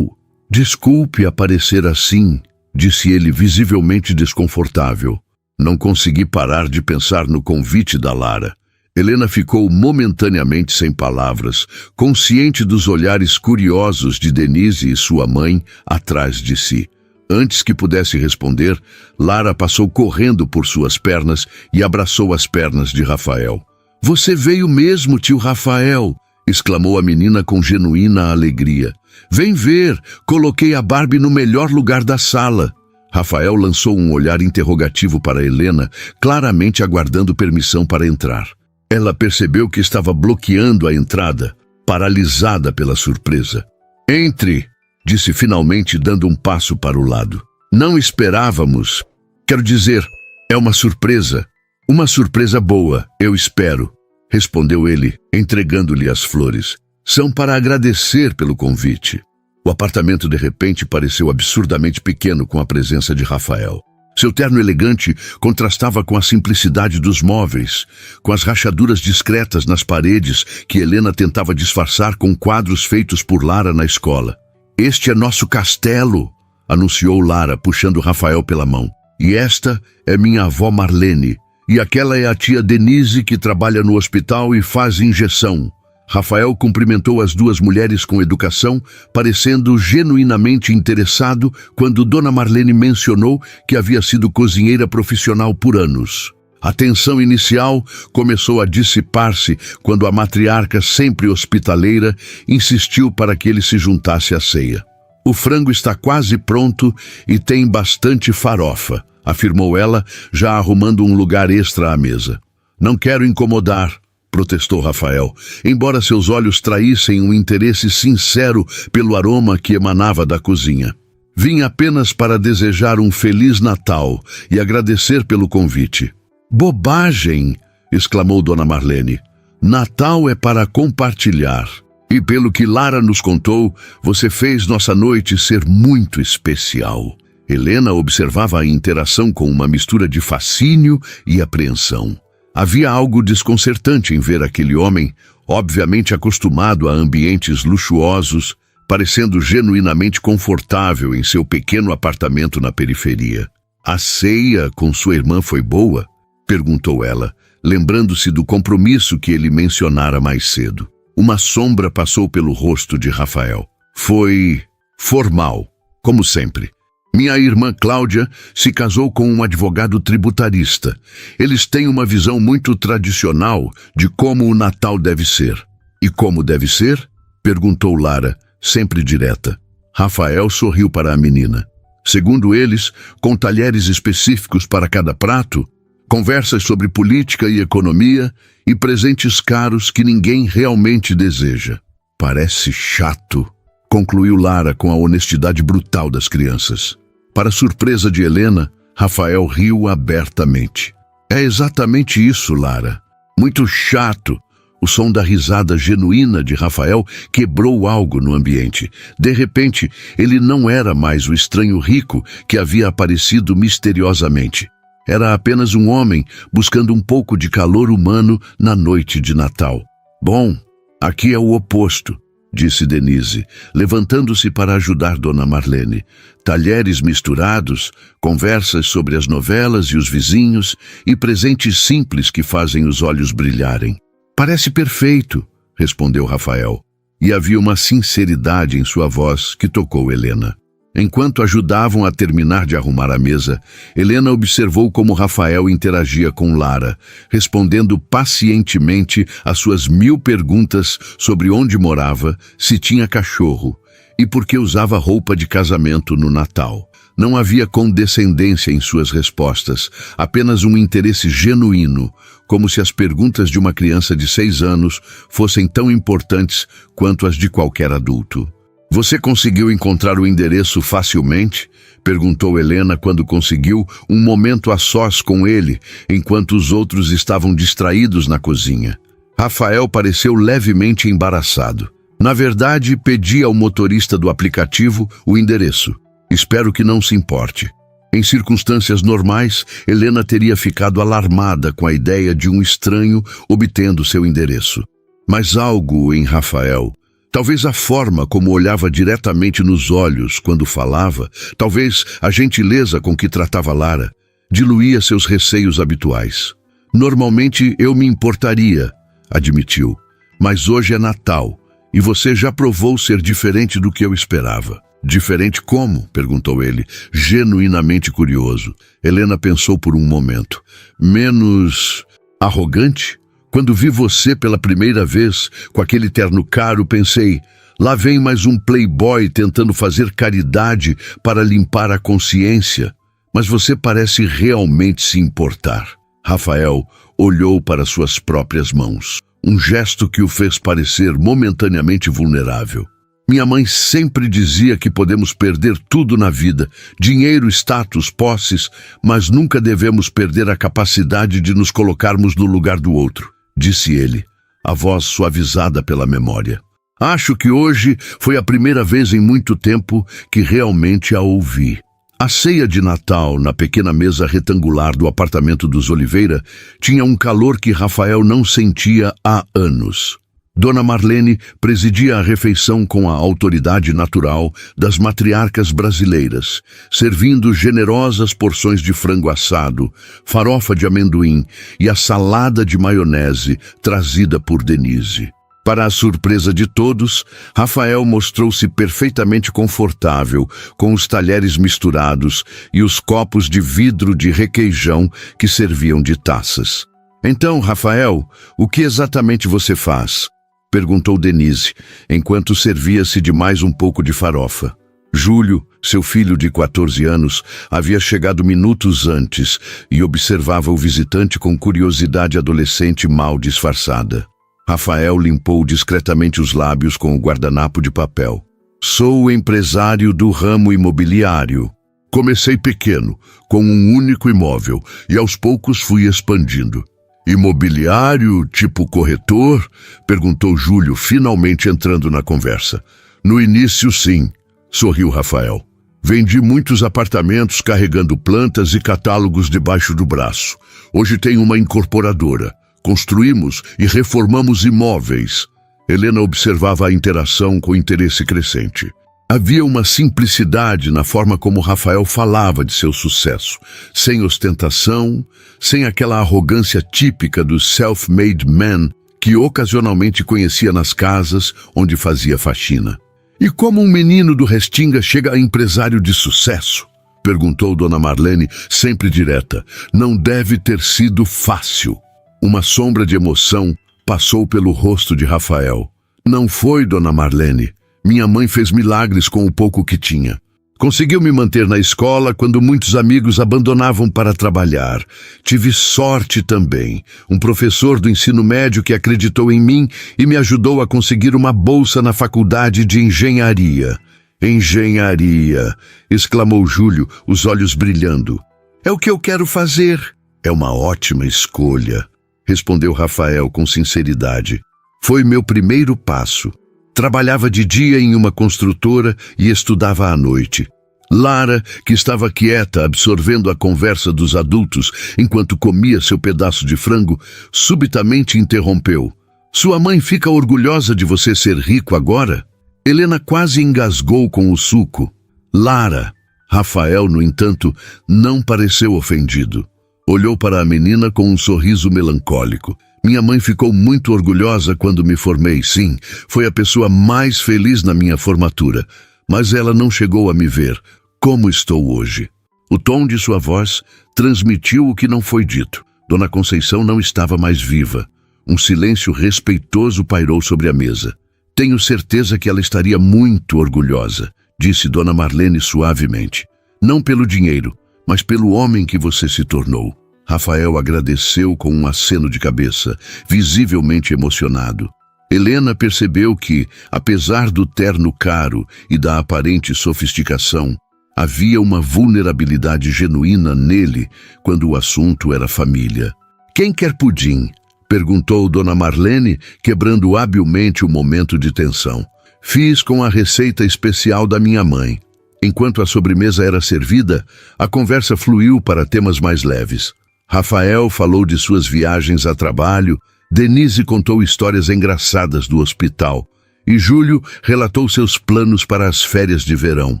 Desculpe aparecer assim, disse ele visivelmente desconfortável. Não consegui parar de pensar no convite da Lara. Helena ficou momentaneamente sem palavras, consciente dos olhares curiosos de Denise e sua mãe atrás de si. Antes que pudesse responder, Lara passou correndo por suas pernas e abraçou as pernas de Rafael. Você veio mesmo, tio Rafael, exclamou a menina com genuína alegria. Vem ver, coloquei a Barbie no melhor lugar da sala. Rafael lançou um olhar interrogativo para Helena, claramente aguardando permissão para entrar. Ela percebeu que estava bloqueando a entrada, paralisada pela surpresa. Entre, disse finalmente, dando um passo para o lado. Não esperávamos. Quero dizer, é uma surpresa. Uma surpresa boa, eu espero, respondeu ele, entregando-lhe as flores. São para agradecer pelo convite. O apartamento de repente pareceu absurdamente pequeno com a presença de Rafael. Seu terno elegante contrastava com a simplicidade dos móveis, com as rachaduras discretas nas paredes que Helena tentava disfarçar com quadros feitos por Lara na escola. Este é nosso castelo, anunciou Lara, puxando Rafael pela mão. E esta é minha avó Marlene. E aquela é a tia Denise que trabalha no hospital e faz injeção. Rafael cumprimentou as duas mulheres com educação, parecendo genuinamente interessado quando Dona Marlene mencionou que havia sido cozinheira profissional por anos. A tensão inicial começou a dissipar-se quando a matriarca, sempre hospitaleira, insistiu para que ele se juntasse à ceia. O frango está quase pronto e tem bastante farofa, afirmou ela, já arrumando um lugar extra à mesa. Não quero incomodar, protestou Rafael, embora seus olhos traíssem um interesse sincero pelo aroma que emanava da cozinha. Vim apenas para desejar um Feliz Natal e agradecer pelo convite. Bobagem! Exclamou Dona Marlene. Natal é para compartilhar. E pelo que Lara nos contou, você fez nossa noite ser muito especial. Helena observava a interação com uma mistura de fascínio e apreensão. Havia algo desconcertante em ver aquele homem, obviamente acostumado a ambientes luxuosos, parecendo genuinamente confortável em seu pequeno apartamento na periferia. A ceia com sua irmã foi boa? Perguntou ela, lembrando-se do compromisso que ele mencionara mais cedo. Uma sombra passou pelo rosto de Rafael. Foi formal, como sempre. Minha irmã Cláudia se casou com um advogado tributarista. Eles têm uma visão muito tradicional de como o Natal deve ser. E como deve ser? Perguntou Lara, sempre direta. Rafael sorriu para a menina. Segundo eles, com talheres específicos para cada prato, conversas sobre política e economia e presentes caros que ninguém realmente deseja. Parece chato, concluiu Lara com a honestidade brutal das crianças. Para surpresa de Helena, Rafael riu abertamente. É exatamente isso, Lara. Muito chato. O som da risada genuína de Rafael quebrou algo no ambiente. De repente, ele não era mais o estranho rico que havia aparecido misteriosamente. Era apenas um homem buscando um pouco de calor humano na noite de Natal. Bom, aqui é o oposto, disse Denise, levantando-se para ajudar Dona Marlene. Talheres misturados, conversas sobre as novelas e os vizinhos e presentes simples que fazem os olhos brilharem. Parece perfeito, respondeu Rafael, e havia uma sinceridade em sua voz que tocou Helena. Enquanto ajudavam a terminar de arrumar a mesa, Helena observou como Rafael interagia com Lara, respondendo pacientemente às suas 1000 perguntas sobre onde morava, se tinha cachorro e por que usava roupa de casamento no Natal. Não havia condescendência em suas respostas, apenas um interesse genuíno, como se as perguntas de uma criança de 6 anos fossem tão importantes quanto as de qualquer adulto. Você conseguiu encontrar o endereço facilmente? Perguntou Helena quando conseguiu um momento a sós com ele, enquanto os outros estavam distraídos na cozinha. Rafael pareceu levemente embaraçado. Na verdade, pedi ao motorista do aplicativo o endereço. Espero que não se importe. Em circunstâncias normais, Helena teria ficado alarmada com a ideia de um estranho obtendo seu endereço. Mas algo em Rafael, talvez a forma como olhava diretamente nos olhos quando falava, talvez a gentileza com que tratava Lara, diluía seus receios habituais. Normalmente eu me importaria, admitiu, mas hoje é Natal e você já provou ser diferente do que eu esperava. Diferente como? Perguntou ele, genuinamente curioso. Helena pensou por um momento. Menos arrogante? Quando vi você pela primeira vez, com aquele terno caro, pensei, lá vem mais um playboy tentando fazer caridade para limpar a consciência. Mas você parece realmente se importar. Rafael olhou para suas próprias mãos. Um gesto que o fez parecer momentaneamente vulnerável. Minha mãe sempre dizia que podemos perder tudo na vida, dinheiro, status, posses, mas nunca devemos perder a capacidade de nos colocarmos no lugar do outro, disse ele, a voz suavizada pela memória. Acho que hoje foi a primeira vez em muito tempo que realmente a ouvi. A ceia de Natal, na pequena mesa retangular do apartamento dos Oliveira, tinha um calor que Rafael não sentia há anos. Dona Marlene presidia a refeição com a autoridade natural das matriarcas brasileiras, servindo generosas porções de frango assado, farofa de amendoim e a salada de maionese trazida por Denise. Para a surpresa de todos, Rafael mostrou-se perfeitamente confortável com os talheres misturados e os copos de vidro de requeijão que serviam de taças. Então, Rafael, o que exatamente você faz? Perguntou Denise, enquanto servia-se de mais um pouco de farofa. Júlio, seu filho de 14 anos, havia chegado minutos antes e observava o visitante com curiosidade adolescente mal disfarçada. Rafael limpou discretamente os lábios com o guardanapo de papel. Sou empresário do ramo imobiliário. Comecei pequeno, com um único imóvel, e aos poucos fui expandindo. Imobiliário, tipo corretor? Perguntou Júlio, finalmente entrando na conversa. No início, sim, sorriu Rafael. Vendi muitos apartamentos carregando plantas e catálogos debaixo do braço. Hoje tenho uma incorporadora. Construímos e reformamos imóveis. Helena observava a interação com interesse crescente. Havia uma simplicidade na forma como Rafael falava de seu sucesso, sem ostentação, sem aquela arrogância típica do self-made man que ocasionalmente conhecia nas casas onde fazia faxina. E como um menino do Restinga chega a empresário de sucesso? Perguntou Dona Marlene, sempre direta. Não deve ter sido fácil. Uma sombra de emoção passou pelo rosto de Rafael. Não foi, Dona Marlene. Minha mãe fez milagres com o pouco que tinha. Conseguiu me manter na escola quando muitos amigos abandonavam para trabalhar. Tive sorte também. Um professor do ensino médio que acreditou em mim e me ajudou a conseguir uma bolsa na faculdade de engenharia. Engenharia! Exclamou Júlio, os olhos brilhando. É o que eu quero fazer. É uma ótima escolha, respondeu Rafael com sinceridade. Foi meu primeiro passo. Trabalhava de dia em uma construtora e estudava à noite. Lara, que estava quieta, absorvendo a conversa dos adultos enquanto comia seu pedaço de frango, subitamente interrompeu. Sua mãe fica orgulhosa de você ser rico agora? Helena quase engasgou com o suco. Lara. Rafael, no entanto, não pareceu ofendido. Olhou para a menina com um sorriso melancólico. Minha mãe ficou muito orgulhosa quando me formei, sim. Foi a pessoa mais feliz na minha formatura. Mas ela não chegou a me ver como estou hoje. O tom de sua voz transmitiu o que não foi dito. Dona Conceição não estava mais viva. Um silêncio respeitoso pairou sobre a mesa. Tenho certeza que ela estaria muito orgulhosa, disse Dona Marlene suavemente. Não pelo dinheiro, mas pelo homem que você se tornou. Rafael agradeceu com um aceno de cabeça, visivelmente emocionado. Helena percebeu que, apesar do terno caro e da aparente sofisticação, havia uma vulnerabilidade genuína nele quando o assunto era família. Quem quer pudim? Perguntou Dona Marlene, quebrando habilmente o momento de tensão. Fiz com a receita especial da minha mãe. Enquanto a sobremesa era servida, a conversa fluiu para temas mais leves. Rafael falou de suas viagens a trabalho, Denise contou histórias engraçadas do hospital e Júlio relatou seus planos para as férias de verão.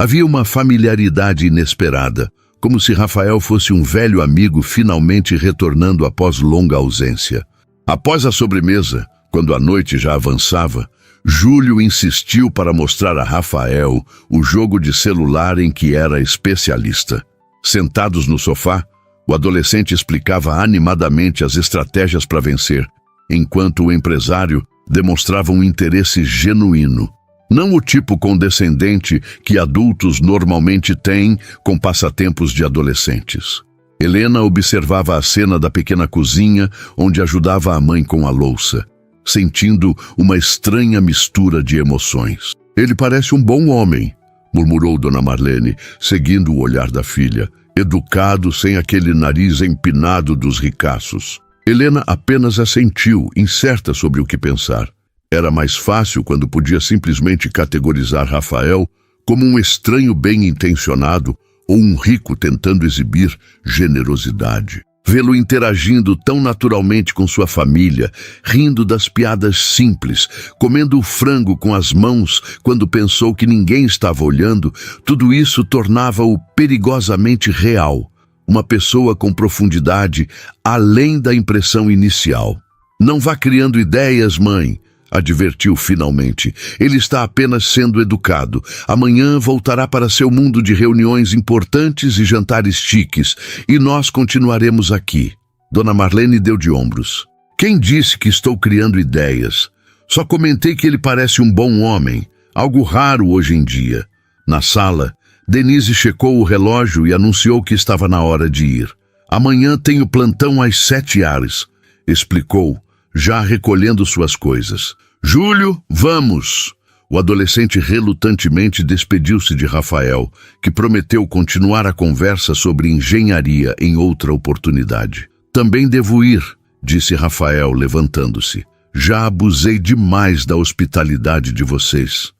Havia uma familiaridade inesperada, como se Rafael fosse um velho amigo finalmente retornando após longa ausência. Após a sobremesa, quando a noite já avançava, Júlio insistiu para mostrar a Rafael o jogo de celular em que era especialista. Sentados no sofá, o adolescente explicava animadamente as estratégias para vencer, enquanto o empresário demonstrava um interesse genuíno. Não o tipo condescendente que adultos normalmente têm com passatempos de adolescentes. Helena observava a cena da pequena cozinha, onde ajudava a mãe com a louça, sentindo uma estranha mistura de emoções. Ele parece um bom homem, murmurou Dona Marlene, seguindo o olhar da filha. Educado, sem aquele nariz empinado dos ricaços. Helena apenas assentiu, incerta sobre o que pensar. Era mais fácil quando podia simplesmente categorizar Rafael como um estranho bem-intencionado ou um rico tentando exibir generosidade. Vê-lo interagindo tão naturalmente com sua família, rindo das piadas simples, comendo o frango com as mãos quando pensou que ninguém estava olhando, tudo isso tornava-o perigosamente real, uma pessoa com profundidade além da impressão inicial. Não vá criando ideias, mãe, advertiu finalmente. Ele está apenas sendo educado. Amanhã voltará para seu mundo de reuniões importantes e jantares chiques, e nós continuaremos aqui. Dona Marlene deu de ombros. Quem disse que estou criando ideias? Só comentei que ele parece um bom homem, algo raro hoje em dia. Na sala, Denise checou o relógio e anunciou que estava na hora de ir. Amanhã tenho plantão às 7h, explicou, já recolhendo suas coisas. Júlio, vamos! O adolescente relutantemente despediu-se de Rafael, que prometeu continuar a conversa sobre engenharia em outra oportunidade. Também devo ir, disse Rafael, levantando-se. Já abusei demais da hospitalidade de vocês.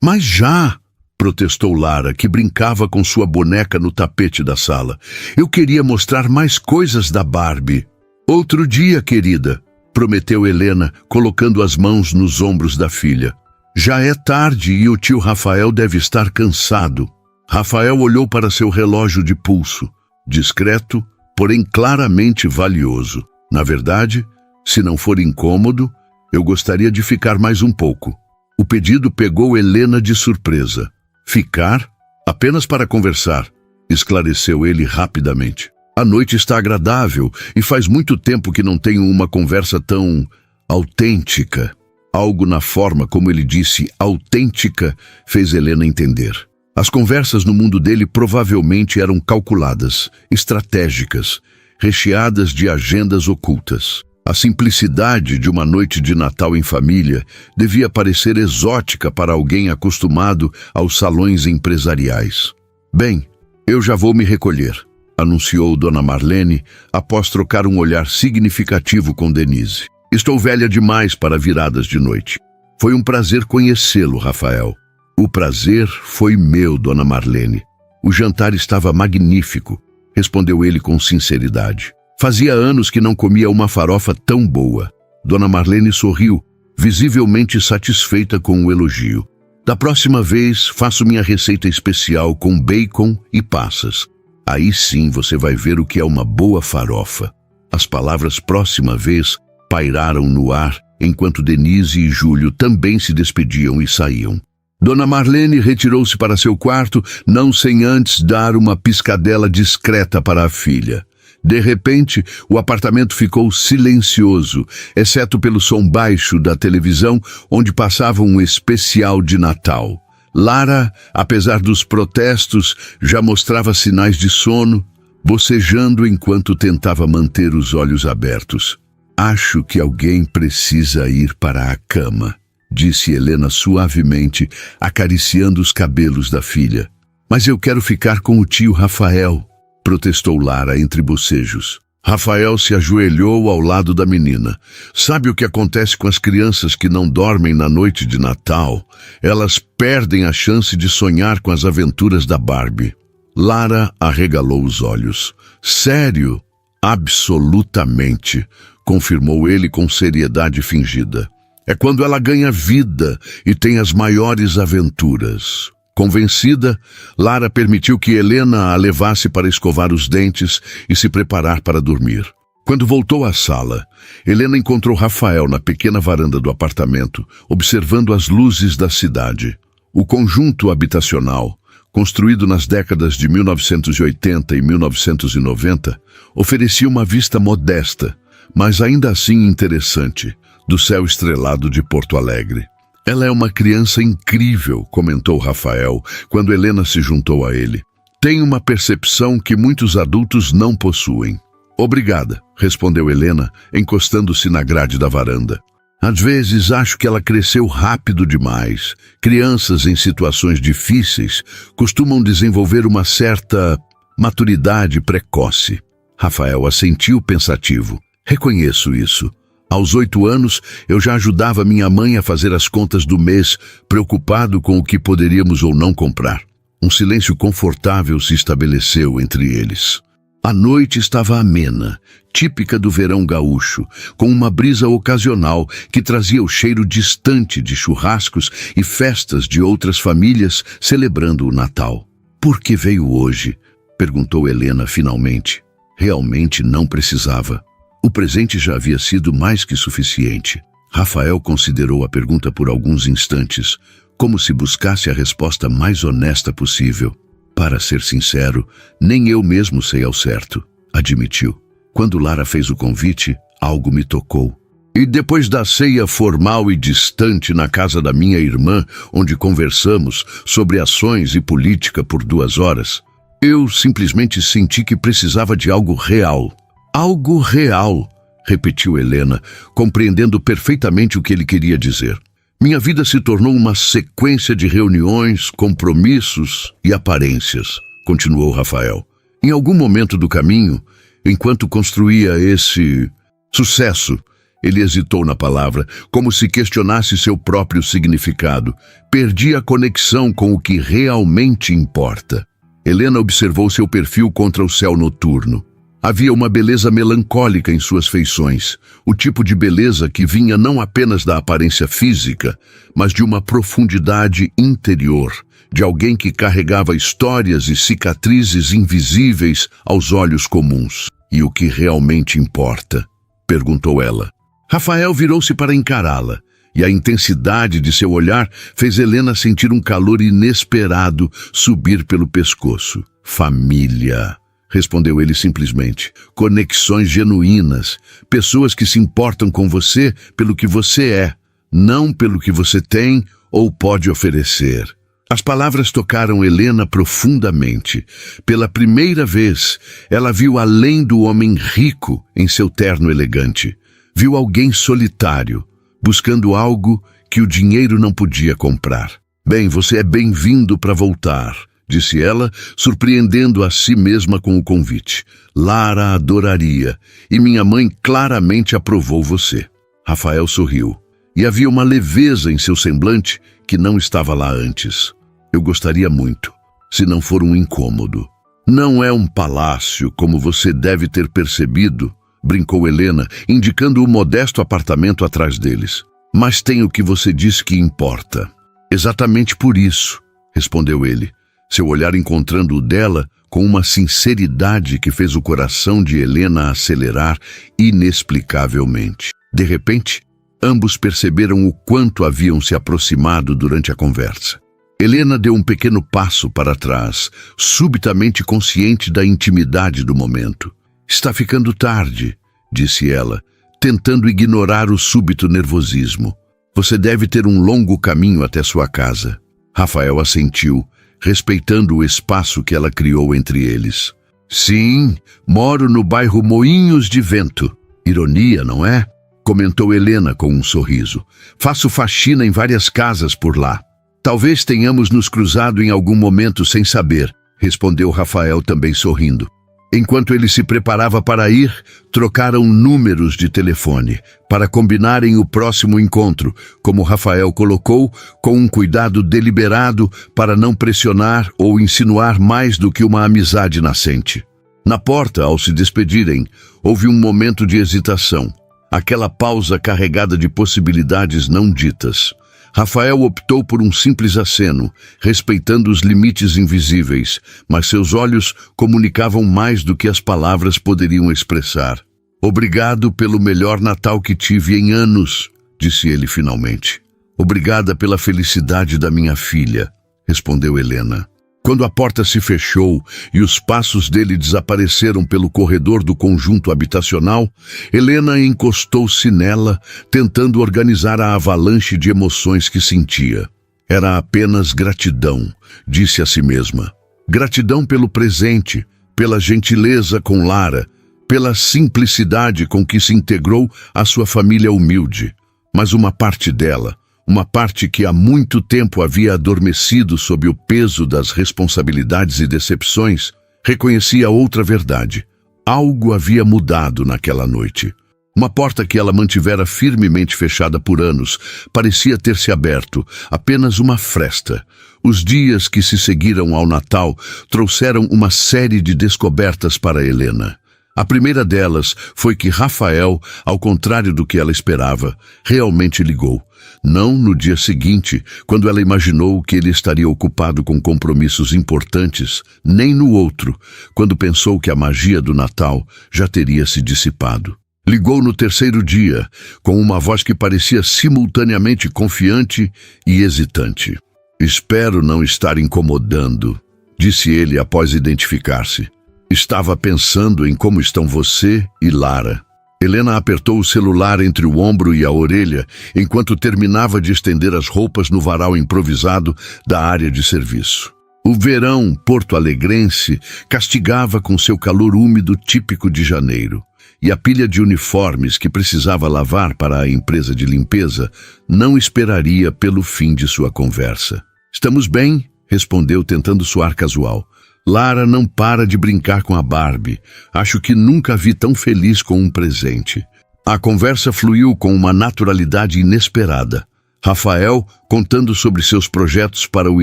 Mas já, protestou Lara, que brincava com sua boneca no tapete da sala. Eu queria mostrar mais coisas da Barbie. Outro dia, querida, prometeu Helena, colocando as mãos nos ombros da filha. Já é tarde e o tio Rafael deve estar cansado. Rafael olhou para seu relógio de pulso, discreto, porém claramente valioso. Na verdade, se não for incômodo, eu gostaria de ficar mais um pouco. O pedido pegou Helena de surpresa. Ficar? Apenas para conversar, esclareceu ele rapidamente. A noite está agradável e faz muito tempo que não tenho uma conversa tão autêntica. Algo na forma como ele disse autêntica fez Helena entender. As conversas no mundo dele provavelmente eram calculadas, estratégicas, recheadas de agendas ocultas. A simplicidade de uma noite de Natal em família devia parecer exótica para alguém acostumado aos salões empresariais. Bem, eu já vou me recolher, anunciou Dona Marlene após trocar um olhar significativo com Denise. Estou velha demais para viradas de noite. Foi um prazer conhecê-lo, Rafael. O prazer foi meu, Dona Marlene. O jantar estava magnífico, respondeu ele com sinceridade. Fazia anos que não comia uma farofa tão boa. Dona Marlene sorriu, visivelmente satisfeita com o elogio. Da próxima vez, faço minha receita especial com bacon e passas. Aí sim você vai ver o que é uma boa farofa. As palavras próxima vez pairaram no ar, enquanto Denise e Júlio também se despediam e saíam. Dona Marlene retirou-se para seu quarto, não sem antes dar uma piscadela discreta para a filha. De repente, o apartamento ficou silencioso, exceto pelo som baixo da televisão, onde passava um especial de Natal. Lara, apesar dos protestos, já mostrava sinais de sono, bocejando enquanto tentava manter os olhos abertos. Acho que alguém precisa ir para a cama, disse Helena suavemente, acariciando os cabelos da filha. Mas eu quero ficar com o tio Rafael, protestou Lara entre bocejos. Rafael se ajoelhou ao lado da menina. Sabe o que acontece com as crianças que não dormem na noite de Natal? Elas perdem a chance de sonhar com as aventuras da Barbie. Lara arregalou os olhos. Sério? Absolutamente, confirmou ele com seriedade fingida. É quando ela ganha vida e tem as maiores aventuras. Convencida, Lara permitiu que Helena a levasse para escovar os dentes e se preparar para dormir. Quando voltou à sala, Helena encontrou Rafael na pequena varanda do apartamento, observando as luzes da cidade. O conjunto habitacional, construído nas décadas de 1980 e 1990, oferecia uma vista modesta, mas ainda assim interessante, do céu estrelado de Porto Alegre. Ela é uma criança incrível, comentou Rafael, quando Helena se juntou a ele. Tem uma percepção que muitos adultos não possuem. Obrigada, respondeu Helena, encostando-se na grade da varanda. Às vezes acho que ela cresceu rápido demais. Crianças em situações difíceis costumam desenvolver uma certa maturidade precoce. Rafael assentiu pensativo. Reconheço isso. Aos 8 anos, eu já ajudava minha mãe a fazer as contas do mês, preocupado com o que poderíamos ou não comprar. Um silêncio confortável se estabeleceu entre eles. A noite estava amena, típica do verão gaúcho, com uma brisa ocasional que trazia o cheiro distante de churrascos e festas de outras famílias celebrando o Natal. Por que veio hoje? Perguntou Helena finalmente. Realmente não precisava. O presente já havia sido mais que suficiente. Rafael considerou a pergunta por alguns instantes, como se buscasse a resposta mais honesta possível. Para ser sincero, nem eu mesmo sei ao certo, admitiu. Quando Lara fez o convite, algo me tocou. E depois da ceia formal e distante na casa da minha irmã, onde conversamos sobre ações e política por 2 horas, eu simplesmente senti que precisava de algo real. Algo real, repetiu Helena, compreendendo perfeitamente o que ele queria dizer. Minha vida se tornou uma sequência de reuniões, compromissos e aparências, continuou Rafael. Em algum momento do caminho, enquanto construía esse sucesso, ele hesitou na palavra, como se questionasse seu próprio significado. Perdi a conexão com o que realmente importa. Helena observou seu perfil contra o céu noturno. Havia uma beleza melancólica em suas feições, o tipo de beleza que vinha não apenas da aparência física, mas de uma profundidade interior, de alguém que carregava histórias e cicatrizes invisíveis aos olhos comuns. E o que realmente importa? Perguntou ela. Rafael virou-se para encará-la, e a intensidade de seu olhar fez Helena sentir um calor inesperado subir pelo pescoço. Família, respondeu ele simplesmente. Conexões genuínas, pessoas que se importam com você pelo que você é, não pelo que você tem ou pode oferecer. As palavras tocaram Helena profundamente. Pela primeira vez, ela viu além do homem rico em seu terno elegante. Viu alguém solitário, buscando algo que o dinheiro não podia comprar. Bem, você é bem-vindo para voltar, disse ela, surpreendendo a si mesma com o convite. Lara adoraria, e minha mãe claramente aprovou você. Rafael sorriu, e havia uma leveza em seu semblante que não estava lá antes. Eu gostaria muito, se não for um incômodo. Não é um palácio, como você deve ter percebido, brincou Helena, indicando o modesto apartamento atrás deles. Mas tem o que você diz que importa. Exatamente por isso, respondeu ele, seu olhar encontrando o dela com uma sinceridade que fez o coração de Helena acelerar inexplicavelmente. De repente, ambos perceberam o quanto haviam se aproximado durante a conversa. Helena deu um pequeno passo para trás, subitamente consciente da intimidade do momento. Está ficando tarde, disse ela, tentando ignorar o súbito nervosismo. Você deve ter um longo caminho até sua casa. Rafael assentiu, respeitando o espaço que ela criou entre eles. Sim, moro no bairro Moinhos de Vento. Ironia, não é? Comentou Helena com um sorriso. Faço faxina em várias casas por lá. Talvez tenhamos nos cruzado em algum momento sem saber, respondeu Rafael também sorrindo. Enquanto ele se preparava para ir, trocaram números de telefone, para combinarem o próximo encontro, como Rafael colocou, com um cuidado deliberado para não pressionar ou insinuar mais do que uma amizade nascente. Na porta, ao se despedirem, houve um momento de hesitação, aquela pausa carregada de possibilidades não ditas. Rafael optou por um simples aceno, respeitando os limites invisíveis, mas seus olhos comunicavam mais do que as palavras poderiam expressar. Obrigado pelo melhor Natal que tive em anos, disse ele finalmente. Obrigada pela felicidade da minha filha, respondeu Helena. Quando a porta se fechou e os passos dele desapareceram pelo corredor do conjunto habitacional, Helena encostou-se nela, tentando organizar a avalanche de emoções que sentia. Era apenas gratidão, disse a si mesma. Gratidão pelo presente, pela gentileza com Lara, pela simplicidade com que se integrou à sua família humilde. Mas uma parte dela, uma parte que há muito tempo havia adormecido sob o peso das responsabilidades e decepções, reconhecia outra verdade. Algo havia mudado naquela noite. Uma porta que ela mantivera firmemente fechada por anos parecia ter se aberto, apenas uma fresta. Os dias que se seguiram ao Natal trouxeram uma série de descobertas para Helena. A primeira delas foi que Rafael, ao contrário do que ela esperava, realmente ligou. Não no dia seguinte, quando ela imaginou que ele estaria ocupado com compromissos importantes, nem no outro, quando pensou que a magia do Natal já teria se dissipado. Ligou no terceiro dia, com uma voz que parecia simultaneamente confiante e hesitante. Espero não estar incomodando, disse ele após identificar-se. Estava pensando em como estão você e Lara. Helena apertou o celular entre o ombro e a orelha enquanto terminava de estender as roupas no varal improvisado da área de serviço. O verão porto-alegrense castigava com seu calor úmido típico de janeiro, e a pilha de uniformes que precisava lavar para a empresa de limpeza não esperaria pelo fim de sua conversa. "Estamos bem?", respondeu tentando soar casual. "Lara não para de brincar com a Barbie. Acho que nunca a vi tão feliz com um presente." A conversa fluiu com uma naturalidade inesperada. Rafael contando sobre seus projetos para o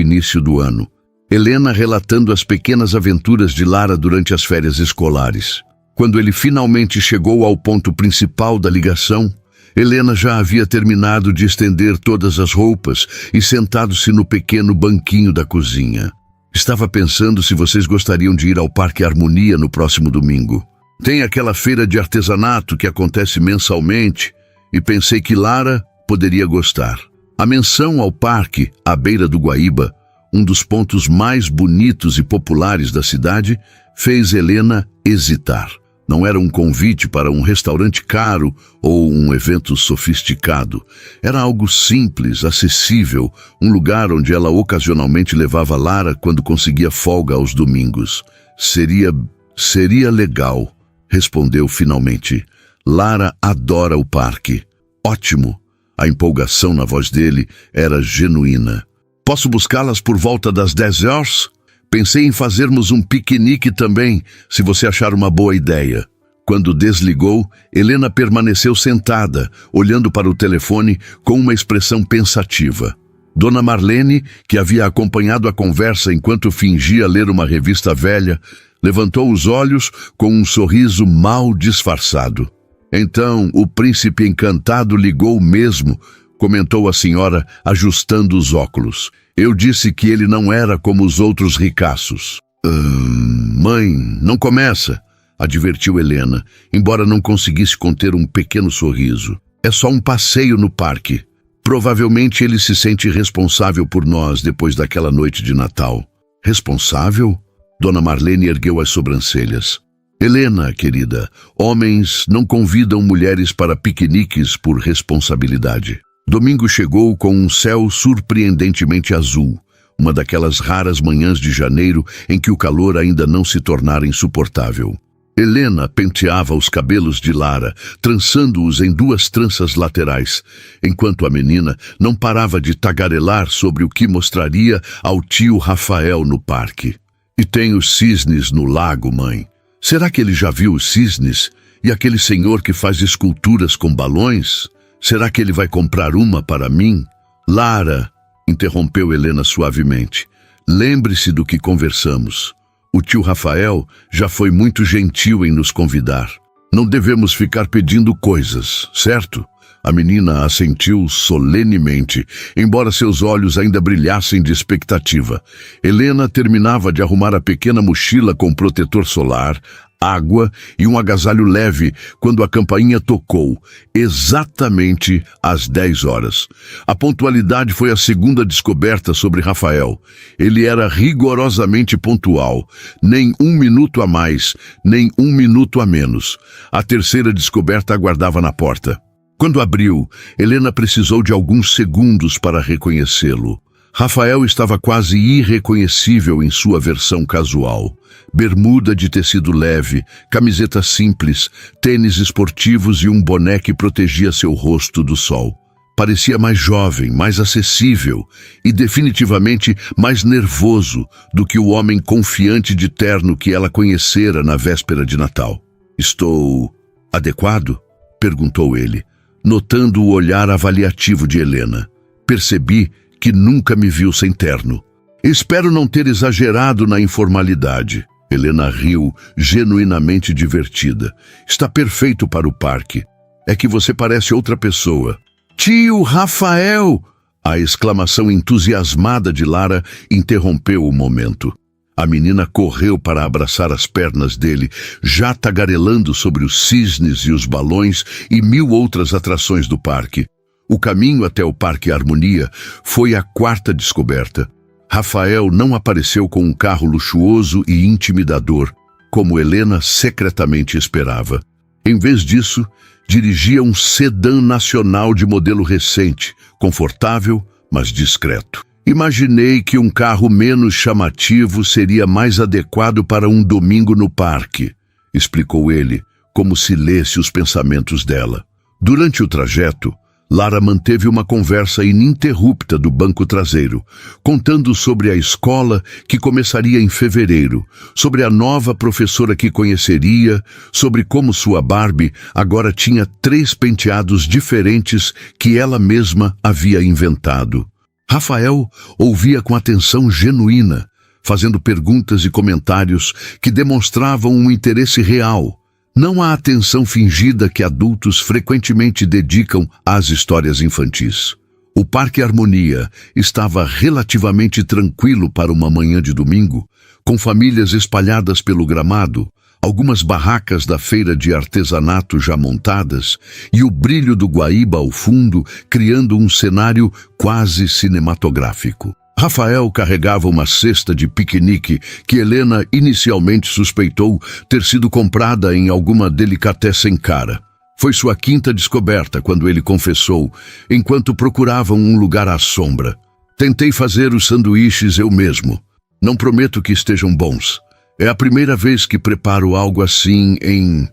início do ano. Helena relatando as pequenas aventuras de Lara durante as férias escolares. Quando ele finalmente chegou ao ponto principal da ligação, Helena já havia terminado de estender todas as roupas e sentado-se no pequeno banquinho da cozinha. "Estava pensando se vocês gostariam de ir ao Parque Harmonia no próximo domingo. Tem aquela feira de artesanato que acontece mensalmente e pensei que Lara poderia gostar." A menção ao parque, à beira do Guaíba, um dos pontos mais bonitos e populares da cidade, fez Helena hesitar. Não era um convite para um restaurante caro ou um evento sofisticado. Era algo simples, acessível, um lugar onde ela ocasionalmente levava Lara quando conseguia folga aos domingos. Seria legal, respondeu finalmente. Lara adora o parque." "Ótimo." A empolgação na voz dele era genuína. "Posso buscá-las por volta das 10 horas? Pensei em fazermos um piquenique também, se você achar uma boa ideia." Quando desligou, Helena permaneceu sentada, olhando para o telefone com uma expressão pensativa. Dona Marlene, que havia acompanhado a conversa enquanto fingia ler uma revista velha, levantou os olhos com um sorriso mal disfarçado. "Então, o príncipe encantado ligou mesmo", comentou a senhora, ajustando os óculos. "Eu disse que ele não era como os outros ricaços." Mãe, não começa", advertiu Helena, embora não conseguisse conter um pequeno sorriso. "É só um passeio no parque. Provavelmente ele se sente responsável por nós depois daquela noite de Natal." "Responsável?" Dona Marlene ergueu as sobrancelhas. "Helena, querida, homens não convidam mulheres para piqueniques por responsabilidade." Domingo chegou com um céu surpreendentemente azul, uma daquelas raras manhãs de janeiro em que o calor ainda não se tornara insuportável. Helena penteava os cabelos de Lara, trançando-os em 2 tranças laterais, enquanto a menina não parava de tagarelar sobre o que mostraria ao tio Rafael no parque. "E tem os cisnes no lago, mãe. Será que ele já viu os cisnes? E aquele senhor que faz esculturas com balões? Será que ele vai comprar uma para mim?" "Lara", interrompeu Helena suavemente, "lembre-se do que conversamos. O tio Rafael já foi muito gentil em nos convidar. Não devemos ficar pedindo coisas, certo?" A menina assentiu solenemente, embora seus olhos ainda brilhassem de expectativa. Helena terminava de arrumar a pequena mochila com protetor solar, água e um agasalho leve quando a campainha tocou, exatamente às 10 horas. A pontualidade foi a segunda descoberta sobre Rafael. Ele era rigorosamente pontual, nem 1 minuto a mais, nem 1 minuto a menos. A terceira descoberta aguardava na porta. Quando abriu, Helena precisou de alguns segundos para reconhecê-lo. Rafael estava quase irreconhecível em sua versão casual. Bermuda de tecido leve, camiseta simples, tênis esportivos e um boné que protegia seu rosto do sol. Parecia mais jovem, mais acessível e definitivamente mais nervoso do que o homem confiante de terno que ela conhecera na véspera de Natal. "Estou adequado?" perguntou ele, notando o olhar avaliativo de Helena. "Percebi que nunca me viu sem terno. Espero não ter exagerado na informalidade." Helena riu, genuinamente divertida. "Está perfeito para o parque. É que você parece outra pessoa." "Tio Rafael!" A exclamação entusiasmada de Lara interrompeu o momento. A menina correu para abraçar as pernas dele, já tagarelando sobre os cisnes e os balões e 1000 outras atrações do parque. O caminho até o Parque Harmonia foi a 4ª descoberta. Rafael não apareceu com um carro luxuoso e intimidador, como Helena secretamente esperava. Em vez disso, dirigia um sedã nacional de modelo recente, confortável, mas discreto. Imaginei que um carro menos chamativo seria mais adequado para um domingo no parque, explicou ele, como se lesse os pensamentos dela. Durante o trajeto, Lara manteve uma conversa ininterrupta do banco traseiro, contando sobre a escola que começaria em fevereiro, sobre a nova professora que conheceria, sobre como sua Barbie agora tinha 3 penteados diferentes que ela mesma havia inventado. Rafael ouvia com atenção genuína, fazendo perguntas e comentários que demonstravam um interesse real, não a atenção fingida que adultos frequentemente dedicam às histórias infantis. O Parque Harmonia estava relativamente tranquilo para uma manhã de domingo, com famílias espalhadas pelo gramado, algumas barracas da feira de artesanato já montadas e o brilho do Guaíba ao fundo, criando um cenário quase cinematográfico. Rafael carregava uma cesta de piquenique que Helena inicialmente suspeitou ter sido comprada em alguma delicatessen cara. Foi sua quinta descoberta quando ele confessou, enquanto procuravam um lugar à sombra. Tentei fazer os sanduíches eu mesmo. Não prometo que estejam bons. É a primeira vez que preparo algo assim em,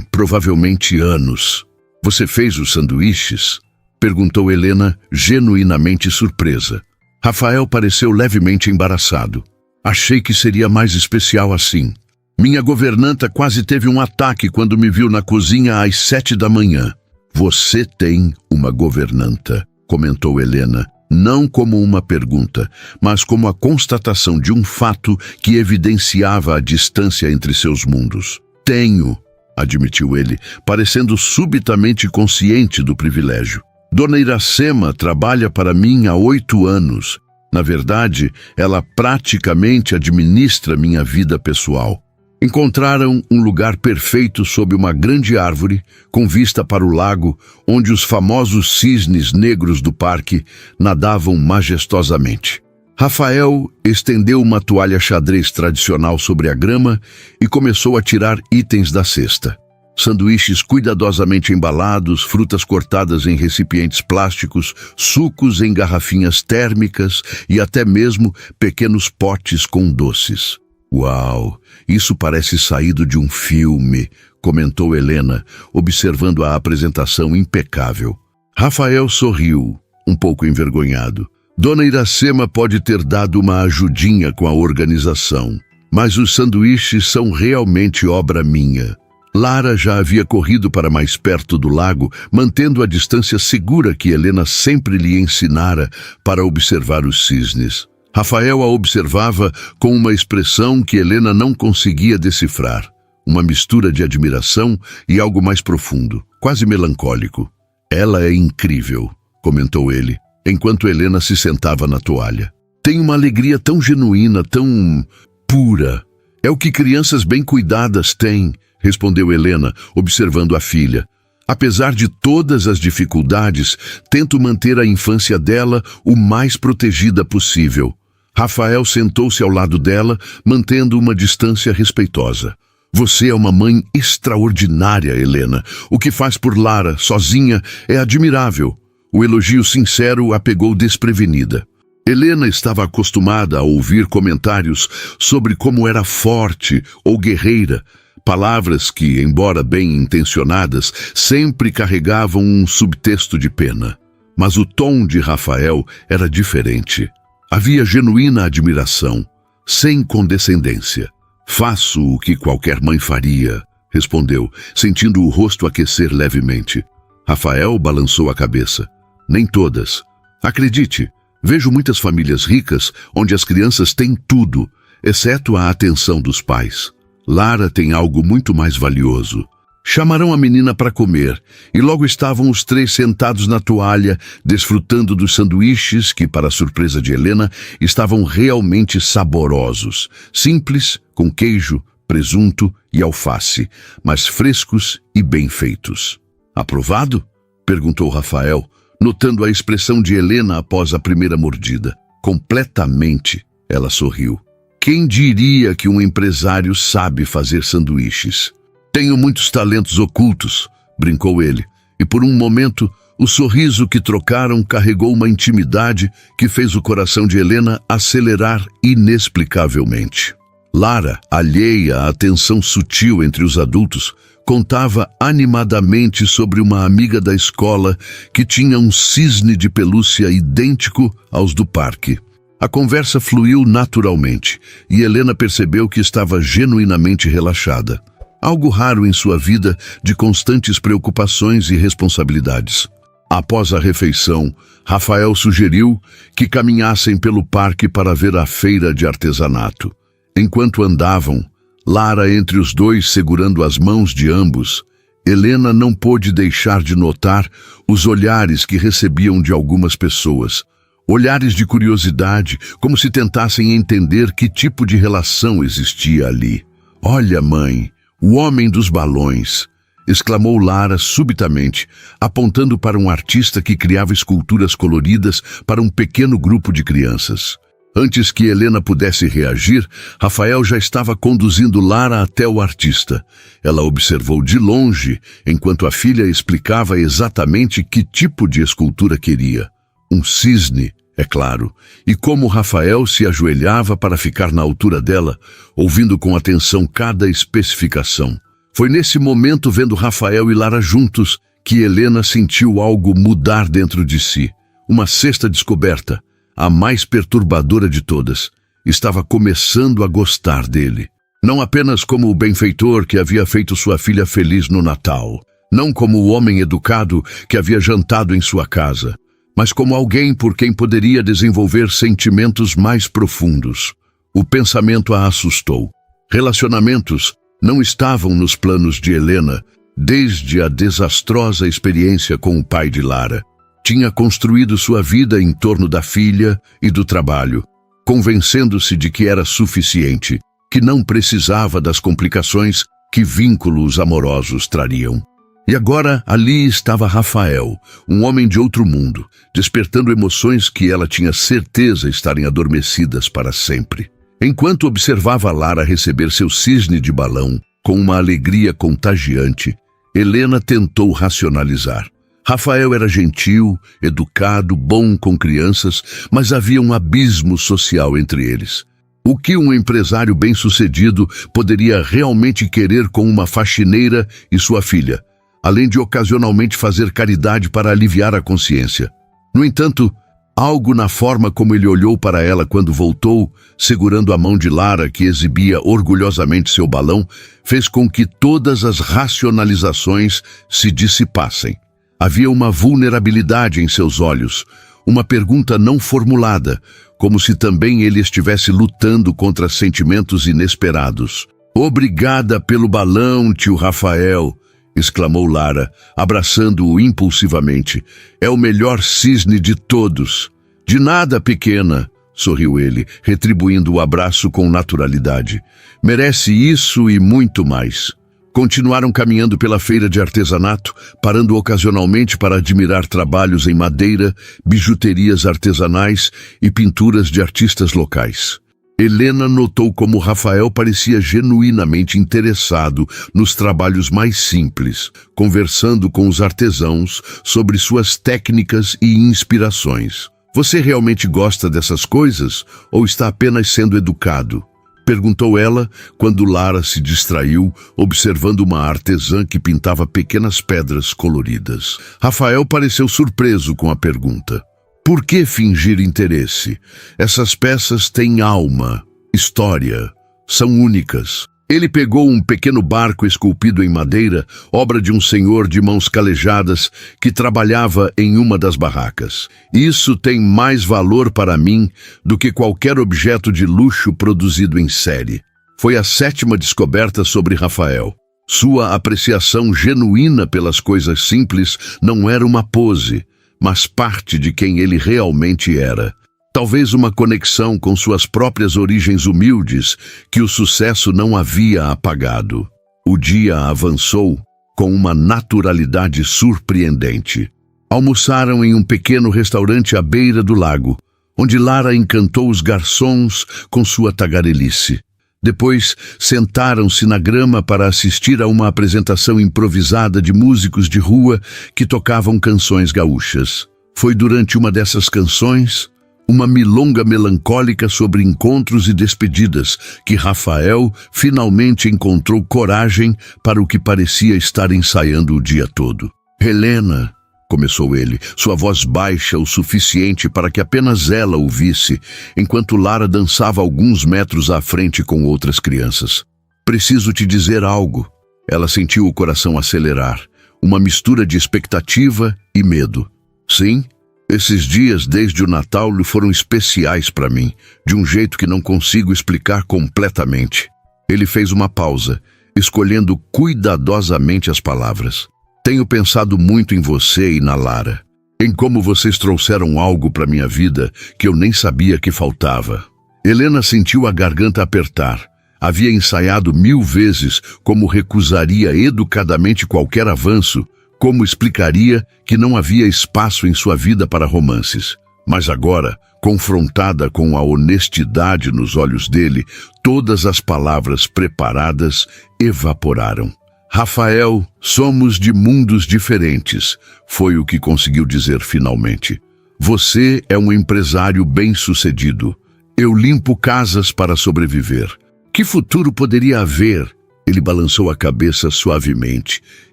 provavelmente anos. Você fez os sanduíches? Perguntou Helena, genuinamente surpresa. Rafael pareceu levemente embaraçado. Achei que seria mais especial assim. Minha governanta quase teve um ataque quando me viu na cozinha às 7 da manhã. Você tem uma governanta, comentou Helena, não como uma pergunta, mas como a constatação de um fato que evidenciava a distância entre seus mundos. Tenho, admitiu ele, parecendo subitamente consciente do privilégio. Dona Iracema trabalha para mim há 8 anos. Na verdade, ela praticamente administra minha vida pessoal. Encontraram um lugar perfeito sob uma grande árvore, com vista para o lago, onde os famosos cisnes negros do parque nadavam majestosamente. Rafael estendeu uma toalha xadrez tradicional sobre a grama e começou a tirar itens da cesta. Sanduíches cuidadosamente embalados, frutas cortadas em recipientes plásticos, sucos em garrafinhas térmicas e até mesmo pequenos potes com doces. Uau, isso parece saído de um filme, comentou Helena, observando a apresentação impecável. Rafael sorriu, um pouco envergonhado. Dona Iracema pode ter dado uma ajudinha com a organização, mas os sanduíches são realmente obra minha. Lara já havia corrido para mais perto do lago, mantendo a distância segura que Helena sempre lhe ensinara para observar os cisnes. Rafael a observava com uma expressão que Helena não conseguia decifrar, uma mistura de admiração e algo mais profundo, quase melancólico. Ela é incrível, comentou ele, enquanto Helena se sentava na toalha. Tem uma alegria tão genuína, tão pura. É o que crianças bem cuidadas têm, respondeu Helena, observando a filha. Apesar de todas as dificuldades, tento manter a infância dela o mais protegida possível. Rafael sentou-se ao lado dela, mantendo uma distância respeitosa. Você é uma mãe extraordinária, Helena. O que faz por Lara, sozinha, é admirável. O elogio sincero a pegou desprevenida. Helena estava acostumada a ouvir comentários sobre como era forte ou guerreira, palavras que, embora bem intencionadas, sempre carregavam um subtexto de pena. Mas o tom de Rafael era diferente. Havia genuína admiração, sem condescendência. Faço o que qualquer mãe faria, respondeu, sentindo o rosto aquecer levemente. Rafael balançou a cabeça. Nem todas. Acredite, vejo muitas famílias ricas onde as crianças têm tudo, exceto a atenção dos pais. Lara tem algo muito mais valioso. Chamarão a menina para comer, e logo estavam os 3 sentados na toalha, desfrutando dos sanduíches que, para a surpresa de Helena, estavam realmente saborosos. Simples, com queijo, presunto e alface, mas frescos e bem feitos. Aprovado? Perguntou Rafael, notando a expressão de Helena após a primeira mordida. Completamente, ela sorriu. Quem diria que um empresário sabe fazer sanduíches? Tenho muitos talentos ocultos, brincou ele, e por um momento o sorriso que trocaram carregou uma intimidade que fez o coração de Helena acelerar inexplicavelmente. Lara, alheia à tensão sutil entre os adultos, contava animadamente sobre uma amiga da escola que tinha um cisne de pelúcia idêntico aos do parque. A conversa fluiu naturalmente e Helena percebeu que estava genuinamente relaxada. Algo raro em sua vida de constantes preocupações e responsabilidades. Após a refeição, Rafael sugeriu que caminhassem pelo parque para ver a feira de artesanato. Enquanto andavam, Lara entre os dois segurando as mãos de ambos, Helena não pôde deixar de notar os olhares que recebiam de algumas pessoas. Olhares de curiosidade, como se tentassem entender que tipo de relação existia ali. "Olha, mãe, o homem dos balões!" exclamou Lara subitamente, apontando para um artista que criava esculturas coloridas para um pequeno grupo de crianças. Antes que Helena pudesse reagir, Rafael já estava conduzindo Lara até o artista. Ela observou de longe, enquanto a filha explicava exatamente que tipo de escultura queria. Um cisne, é claro, e como Rafael se ajoelhava para ficar na altura dela, ouvindo com atenção cada especificação. Foi nesse momento, vendo Rafael e Lara juntos, que Helena sentiu algo mudar dentro de si. Uma sexta descoberta, a mais perturbadora de todas, estava começando a gostar dele. Não apenas como o benfeitor que havia feito sua filha feliz no Natal, não como o homem educado que havia jantado em sua casa, mas como alguém por quem poderia desenvolver sentimentos mais profundos. O pensamento a assustou. Relacionamentos não estavam nos planos de Helena desde a desastrosa experiência com o pai de Lara. Tinha construído sua vida em torno da filha e do trabalho, convencendo-se de que era suficiente, que não precisava das complicações que vínculos amorosos trariam. E agora ali estava Rafael, um homem de outro mundo, despertando emoções que ela tinha certeza estarem adormecidas para sempre. Enquanto observava Lara receber seu cisne de balão com uma alegria contagiante, Helena tentou racionalizar. Rafael era gentil, educado, bom com crianças, mas havia um abismo social entre eles. O que um empresário bem-sucedido poderia realmente querer com uma faxineira e sua filha, além de ocasionalmente fazer caridade para aliviar a consciência? No entanto, algo na forma como ele olhou para ela quando voltou, segurando a mão de Lara, que exibia orgulhosamente seu balão, fez com que todas as racionalizações se dissipassem. Havia uma vulnerabilidade em seus olhos, uma pergunta não formulada, como se também ele estivesse lutando contra sentimentos inesperados. "Obrigada pelo balão, tio Rafael", exclamou Lara, abraçando-o impulsivamente. "É o melhor cisne de todos." "De nada, pequena", sorriu ele, retribuindo o abraço com naturalidade. "Merece isso e muito mais." Continuaram caminhando pela feira de artesanato, parando ocasionalmente para admirar trabalhos em madeira, bijuterias artesanais e pinturas de artistas locais. Helena notou como Rafael parecia genuinamente interessado nos trabalhos mais simples, conversando com os artesãos sobre suas técnicas e inspirações. "Você realmente gosta dessas coisas ou está apenas sendo educado?" perguntou ela quando Lara se distraiu, observando uma artesã que pintava pequenas pedras coloridas. Rafael pareceu surpreso com a pergunta. "Por que fingir interesse? Essas peças têm alma, história, são únicas." Ele pegou um pequeno barco esculpido em madeira, obra de um senhor de mãos calejadas que trabalhava em uma das barracas. "Isso tem mais valor para mim do que qualquer objeto de luxo produzido em série." Foi a 7ª descoberta sobre Rafael. Sua apreciação genuína pelas coisas simples não era uma pose, mas parte de quem ele realmente era. Talvez uma conexão com suas próprias origens humildes que o sucesso não havia apagado. O dia avançou com uma naturalidade surpreendente. Almoçaram em um pequeno restaurante à beira do lago, onde Lara encantou os garçons com sua tagarelice. Depois, sentaram-se na grama para assistir a uma apresentação improvisada de músicos de rua que tocavam canções gaúchas. Foi durante uma dessas canções, uma milonga melancólica sobre encontros e despedidas, que Rafael finalmente encontrou coragem para o que parecia estar ensaiando o dia todo. "Helena", começou ele, sua voz baixa o suficiente para que apenas ela o visse, enquanto Lara dançava alguns metros à frente com outras crianças. "Preciso te dizer algo." Ela sentiu o coração acelerar, uma mistura de expectativa e medo. "Sim, esses dias desde o Natal foram especiais para mim, de um jeito que não consigo explicar completamente." Ele fez uma pausa, escolhendo cuidadosamente as palavras. "Tenho pensado muito em você e na Lara, em como vocês trouxeram algo para minha vida que eu nem sabia que faltava." Helena sentiu a garganta apertar. Havia ensaiado 1000 vezes como recusaria educadamente qualquer avanço, como explicaria que não havia espaço em sua vida para romances. Mas agora, confrontada com a honestidade nos olhos dele, todas as palavras preparadas evaporaram. "Rafael, somos de mundos diferentes", foi o que conseguiu dizer finalmente. "Você é um empresário bem-sucedido. Eu limpo casas para sobreviver. Que futuro poderia haver?" Ele balançou a cabeça suavemente.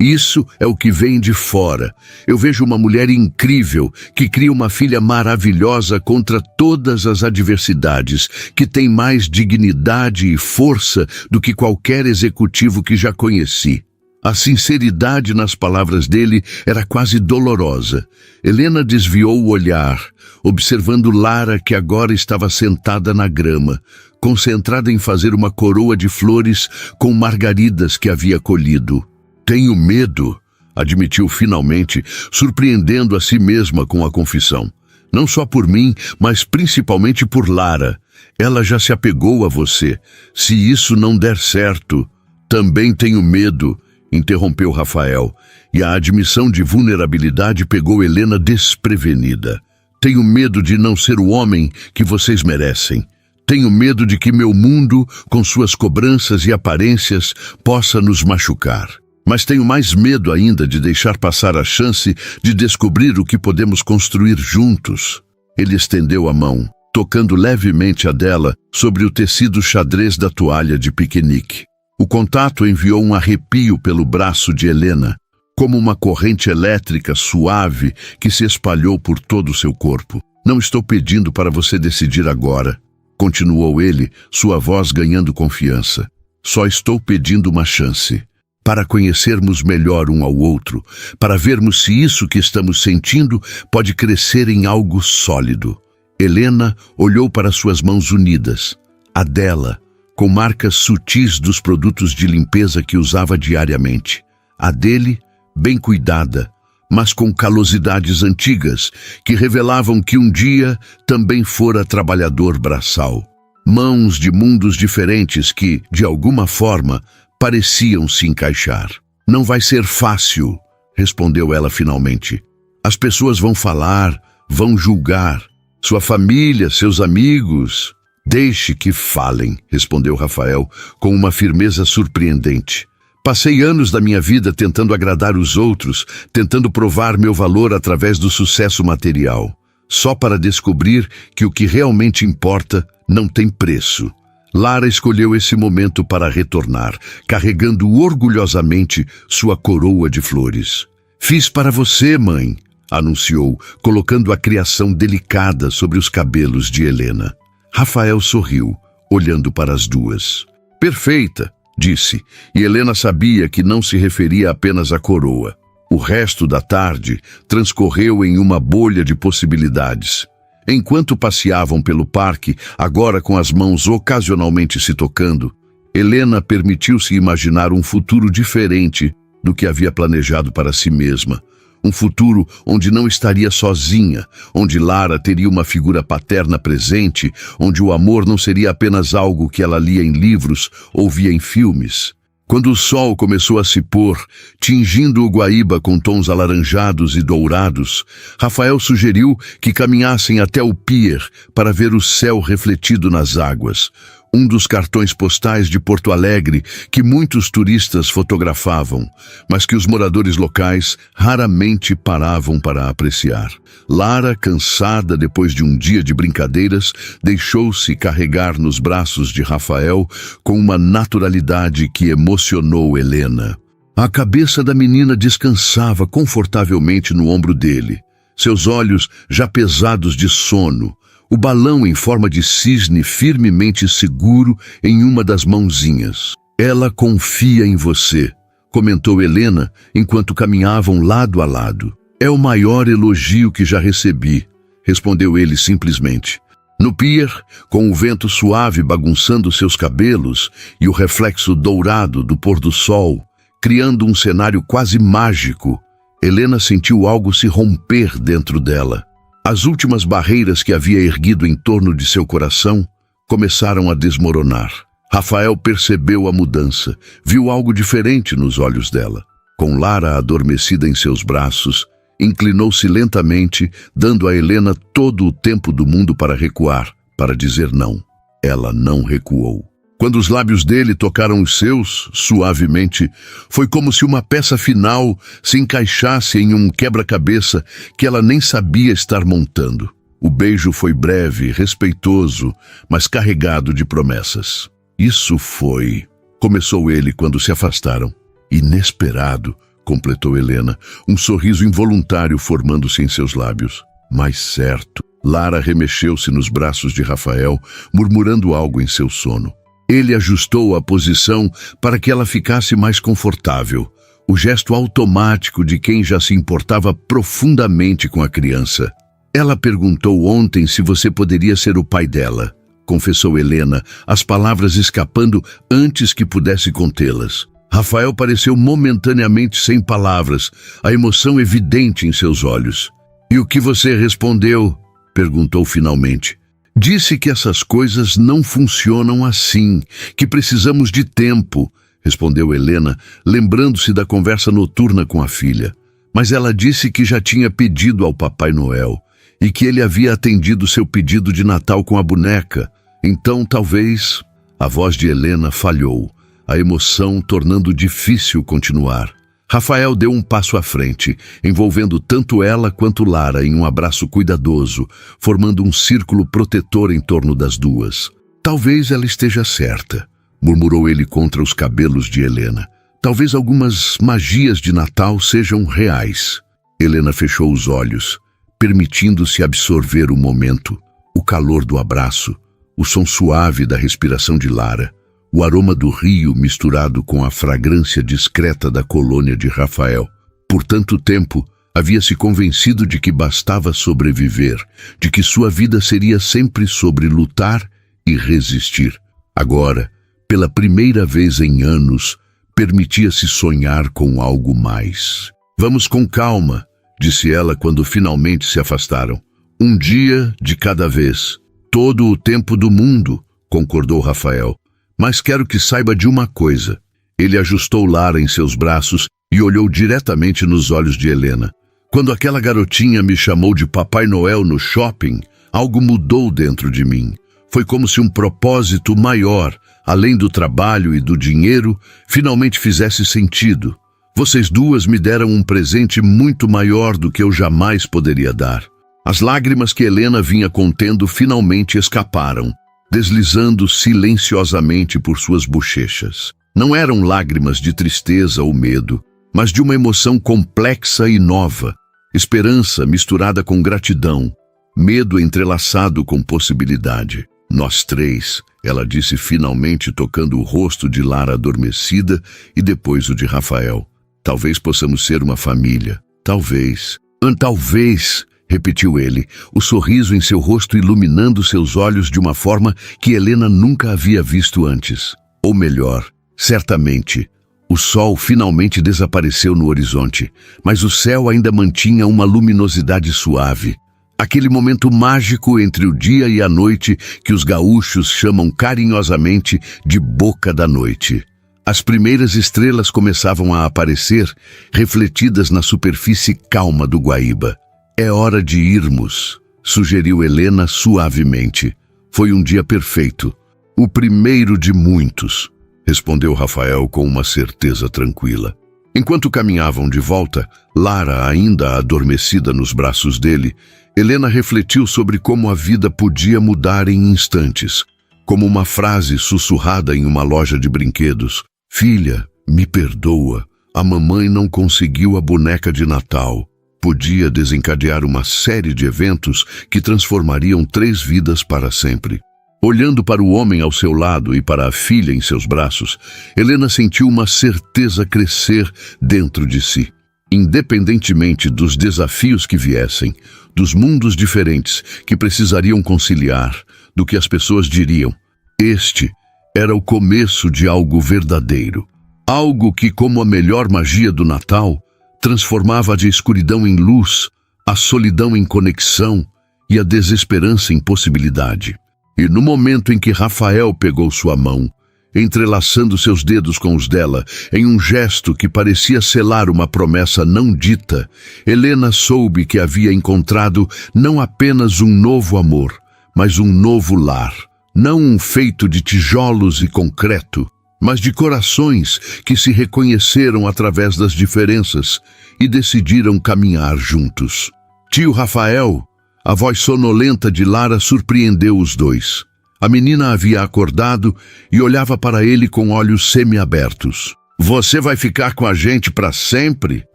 "Isso é o que vem de fora. Eu vejo uma mulher incrível, que cria uma filha maravilhosa contra todas as adversidades, que tem mais dignidade e força do que qualquer executivo que já conheci." A sinceridade nas palavras dele era quase dolorosa. Helena desviou o olhar, observando Lara, que agora estava sentada na grama, concentrada em fazer uma coroa de flores com margaridas que havia colhido. "Tenho medo", admitiu finalmente, surpreendendo a si mesma com a confissão. "Não só por mim, mas principalmente por Lara. Ela já se apegou a você. Se isso não der certo..." "Também tenho medo", interrompeu Rafael, e a admissão de vulnerabilidade pegou Helena desprevenida. "Tenho medo de não ser o homem que vocês merecem. Tenho medo de que meu mundo, com suas cobranças e aparências, possa nos machucar. Mas tenho mais medo ainda de deixar passar a chance de descobrir o que podemos construir juntos." Ele estendeu a mão, tocando levemente a dela sobre o tecido xadrez da toalha de piquenique. O contato enviou um arrepio pelo braço de Helena, como uma corrente elétrica suave que se espalhou por todo o seu corpo. "Não estou pedindo para você decidir agora", continuou ele, sua voz ganhando confiança. "Só estou pedindo uma chance, para conhecermos melhor um ao outro, para vermos se isso que estamos sentindo pode crescer em algo sólido." Helena olhou para suas mãos unidas, a dela, com marcas sutis dos produtos de limpeza que usava diariamente. A dele, bem cuidada, mas com calosidades antigas que revelavam que um dia também fora trabalhador braçal. Mãos de mundos diferentes que, de alguma forma, pareciam se encaixar. "Não vai ser fácil", respondeu ela finalmente. "As pessoas vão falar, vão julgar. Sua família, seus amigos..." "Deixe que falem", respondeu Rafael, com uma firmeza surpreendente. "Passei anos da minha vida tentando agradar os outros, tentando provar meu valor através do sucesso material, só para descobrir que o que realmente importa não tem preço." Lara escolheu esse momento para retornar, carregando orgulhosamente sua coroa de flores. "Fiz para você, mãe", anunciou, colocando a criação delicada sobre os cabelos de Helena. Rafael sorriu, olhando para as duas. "Perfeita", disse, e Helena sabia que não se referia apenas à coroa. O resto da tarde transcorreu em uma bolha de possibilidades. Enquanto passeavam pelo parque, agora com as mãos ocasionalmente se tocando, Helena permitiu-se imaginar um futuro diferente do que havia planejado para si mesma. Um futuro onde não estaria sozinha, onde Lara teria uma figura paterna presente, onde o amor não seria apenas algo que ela lia em livros ou via em filmes. Quando o sol começou a se pôr, tingindo o Guaíba com tons alaranjados e dourados, Rafael sugeriu que caminhassem até o pier para ver o céu refletido nas águas. um dos cartões postais de Porto Alegre que muitos turistas fotografavam, mas que os moradores locais raramente paravam para apreciar. Lara, cansada depois de um dia de brincadeiras, deixou-se carregar nos braços de Rafael com uma naturalidade que emocionou Helena. A cabeça da menina descansava confortavelmente no ombro dele, seus olhos já pesados de sono, o balão em forma de cisne firmemente seguro em uma das mãozinhas. "Ela confia em você", comentou Helena enquanto caminhavam lado a lado. "É o maior elogio que já recebi", respondeu ele simplesmente. No pier, com o vento suave bagunçando seus cabelos e o reflexo dourado do pôr do sol, criando um cenário quase mágico, Helena sentiu algo se romper dentro dela. As últimas barreiras que havia erguido em torno de seu coração começaram a desmoronar. Rafael percebeu a mudança, viu algo diferente nos olhos dela. Com Lara adormecida em seus braços, inclinou-se lentamente, dando a Helena todo o tempo do mundo para recuar, para dizer não. Ela não recuou. Quando os lábios dele tocaram os seus, suavemente, foi como se uma peça final se encaixasse em um quebra-cabeça que ela nem sabia estar montando. O beijo foi breve, respeitoso, mas carregado de promessas. "Isso foi", começou ele quando se afastaram. "Inesperado", completou Helena, um sorriso involuntário formando-se em seus lábios. "Mais certo." Lara remexeu-se nos braços de Rafael, murmurando algo em seu sono. Ele ajustou a posição para que ela ficasse mais confortável, o gesto automático de quem já se importava profundamente com a criança. "Ela perguntou ontem se você poderia ser o pai dela", confessou Helena, as palavras escapando antes que pudesse contê-las. Rafael pareceu momentaneamente sem palavras, a emoção evidente em seus olhos. "E o que você respondeu?", perguntou finalmente. "Disse que essas coisas não funcionam assim, que precisamos de tempo", respondeu Helena, lembrando-se da conversa noturna com a filha. Mas ela disse que já tinha pedido ao Papai Noel e que ele havia atendido seu pedido de Natal com a boneca. Então, talvez... A voz de Helena falhou, a emoção tornando difícil continuar. Rafael deu um passo à frente, envolvendo tanto ela quanto Lara em um abraço cuidadoso, formando um círculo protetor em torno das duas. "Talvez ela esteja certa", murmurou ele contra os cabelos de Helena. "Talvez algumas magias de Natal sejam reais." Helena fechou os olhos, permitindo-se absorver o momento, o calor do abraço, o som suave da respiração de Lara, o aroma do rio misturado com a fragrância discreta da colônia de Rafael. Por tanto tempo, havia se convencido de que bastava sobreviver, de que sua vida seria sempre sobre lutar e resistir. Agora, pela primeira vez em anos, permitia-se sonhar com algo mais. "Vamos com calma", disse ela quando finalmente se afastaram. "Um dia de cada vez. Todo o tempo do mundo", concordou Rafael. "Mas quero que saiba de uma coisa." Ele ajustou Lara em seus braços e olhou diretamente nos olhos de Helena. "Quando aquela garotinha me chamou de Papai Noel no shopping, algo mudou dentro de mim. Foi como se um propósito maior, além do trabalho e do dinheiro, finalmente fizesse sentido. Vocês duas me deram um presente muito maior do que eu jamais poderia dar." As lágrimas que Helena vinha contendo finalmente escaparam, deslizando silenciosamente por suas bochechas. Não eram lágrimas de tristeza ou medo, mas de uma emoção complexa e nova, esperança misturada com gratidão, medo entrelaçado com possibilidade. "Nós três", ela disse finalmente, tocando o rosto de Lara adormecida e depois o de Rafael. "Talvez possamos ser uma família. Talvez." Talvez", repetiu ele, o sorriso em seu rosto iluminando seus olhos de uma forma que Helena nunca havia visto antes. Ou melhor, certamente, o sol finalmente desapareceu no horizonte, mas o céu ainda mantinha uma luminosidade suave. Aquele momento mágico entre o dia e a noite que os gaúchos chamam carinhosamente de boca da noite. As primeiras estrelas começavam a aparecer, refletidas na superfície calma do Guaíba. "É hora de irmos", sugeriu Helena suavemente. Foi um dia perfeito. O primeiro de muitos, respondeu Rafael com uma certeza tranquila. Enquanto caminhavam de volta, Lara ainda adormecida nos braços dele, Helena refletiu sobre como a vida podia mudar em instantes, como uma frase sussurrada em uma loja de brinquedos. Filha, me perdoa, a mamãe não conseguiu a boneca de Natal. Podia desencadear uma série de eventos que transformariam 3 vidas para sempre. Olhando para o homem ao seu lado e para a filha em seus braços, Helena sentiu uma certeza crescer dentro de si. Independentemente dos desafios que viessem, dos mundos diferentes que precisariam conciliar, do que as pessoas diriam, este era o começo de algo verdadeiro. Algo que, como a melhor magia do Natal, transformava a escuridão em luz, a solidão em conexão e a desesperança em possibilidade. E no momento em que Rafael pegou sua mão, entrelaçando seus dedos com os dela, em um gesto que parecia selar uma promessa não dita, Helena soube que havia encontrado não apenas um novo amor, mas um novo lar. Não um feito de tijolos e concreto, mas de corações que se reconheceram através das diferenças e decidiram caminhar juntos. Tio Rafael, a voz sonolenta de Lara surpreendeu os dois. A menina havia acordado e olhava para ele com olhos semi-abertos. Você vai ficar com a gente para sempre?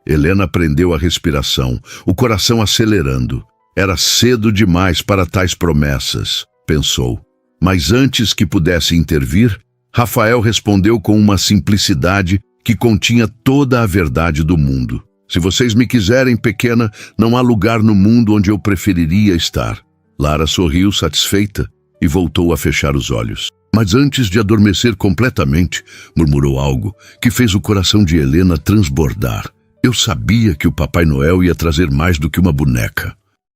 Helena prendeu a respiração, o coração acelerando. Era cedo demais para tais promessas, pensou. Mas antes que pudesse intervir, Rafael respondeu com uma simplicidade que continha toda a verdade do mundo. Se vocês me quiserem, pequena, não há lugar no mundo onde eu preferiria estar. Lara sorriu satisfeita e voltou a fechar os olhos. Mas antes de adormecer completamente, murmurou algo que fez o coração de Helena transbordar. Eu sabia que o Papai Noel ia trazer mais do que uma boneca.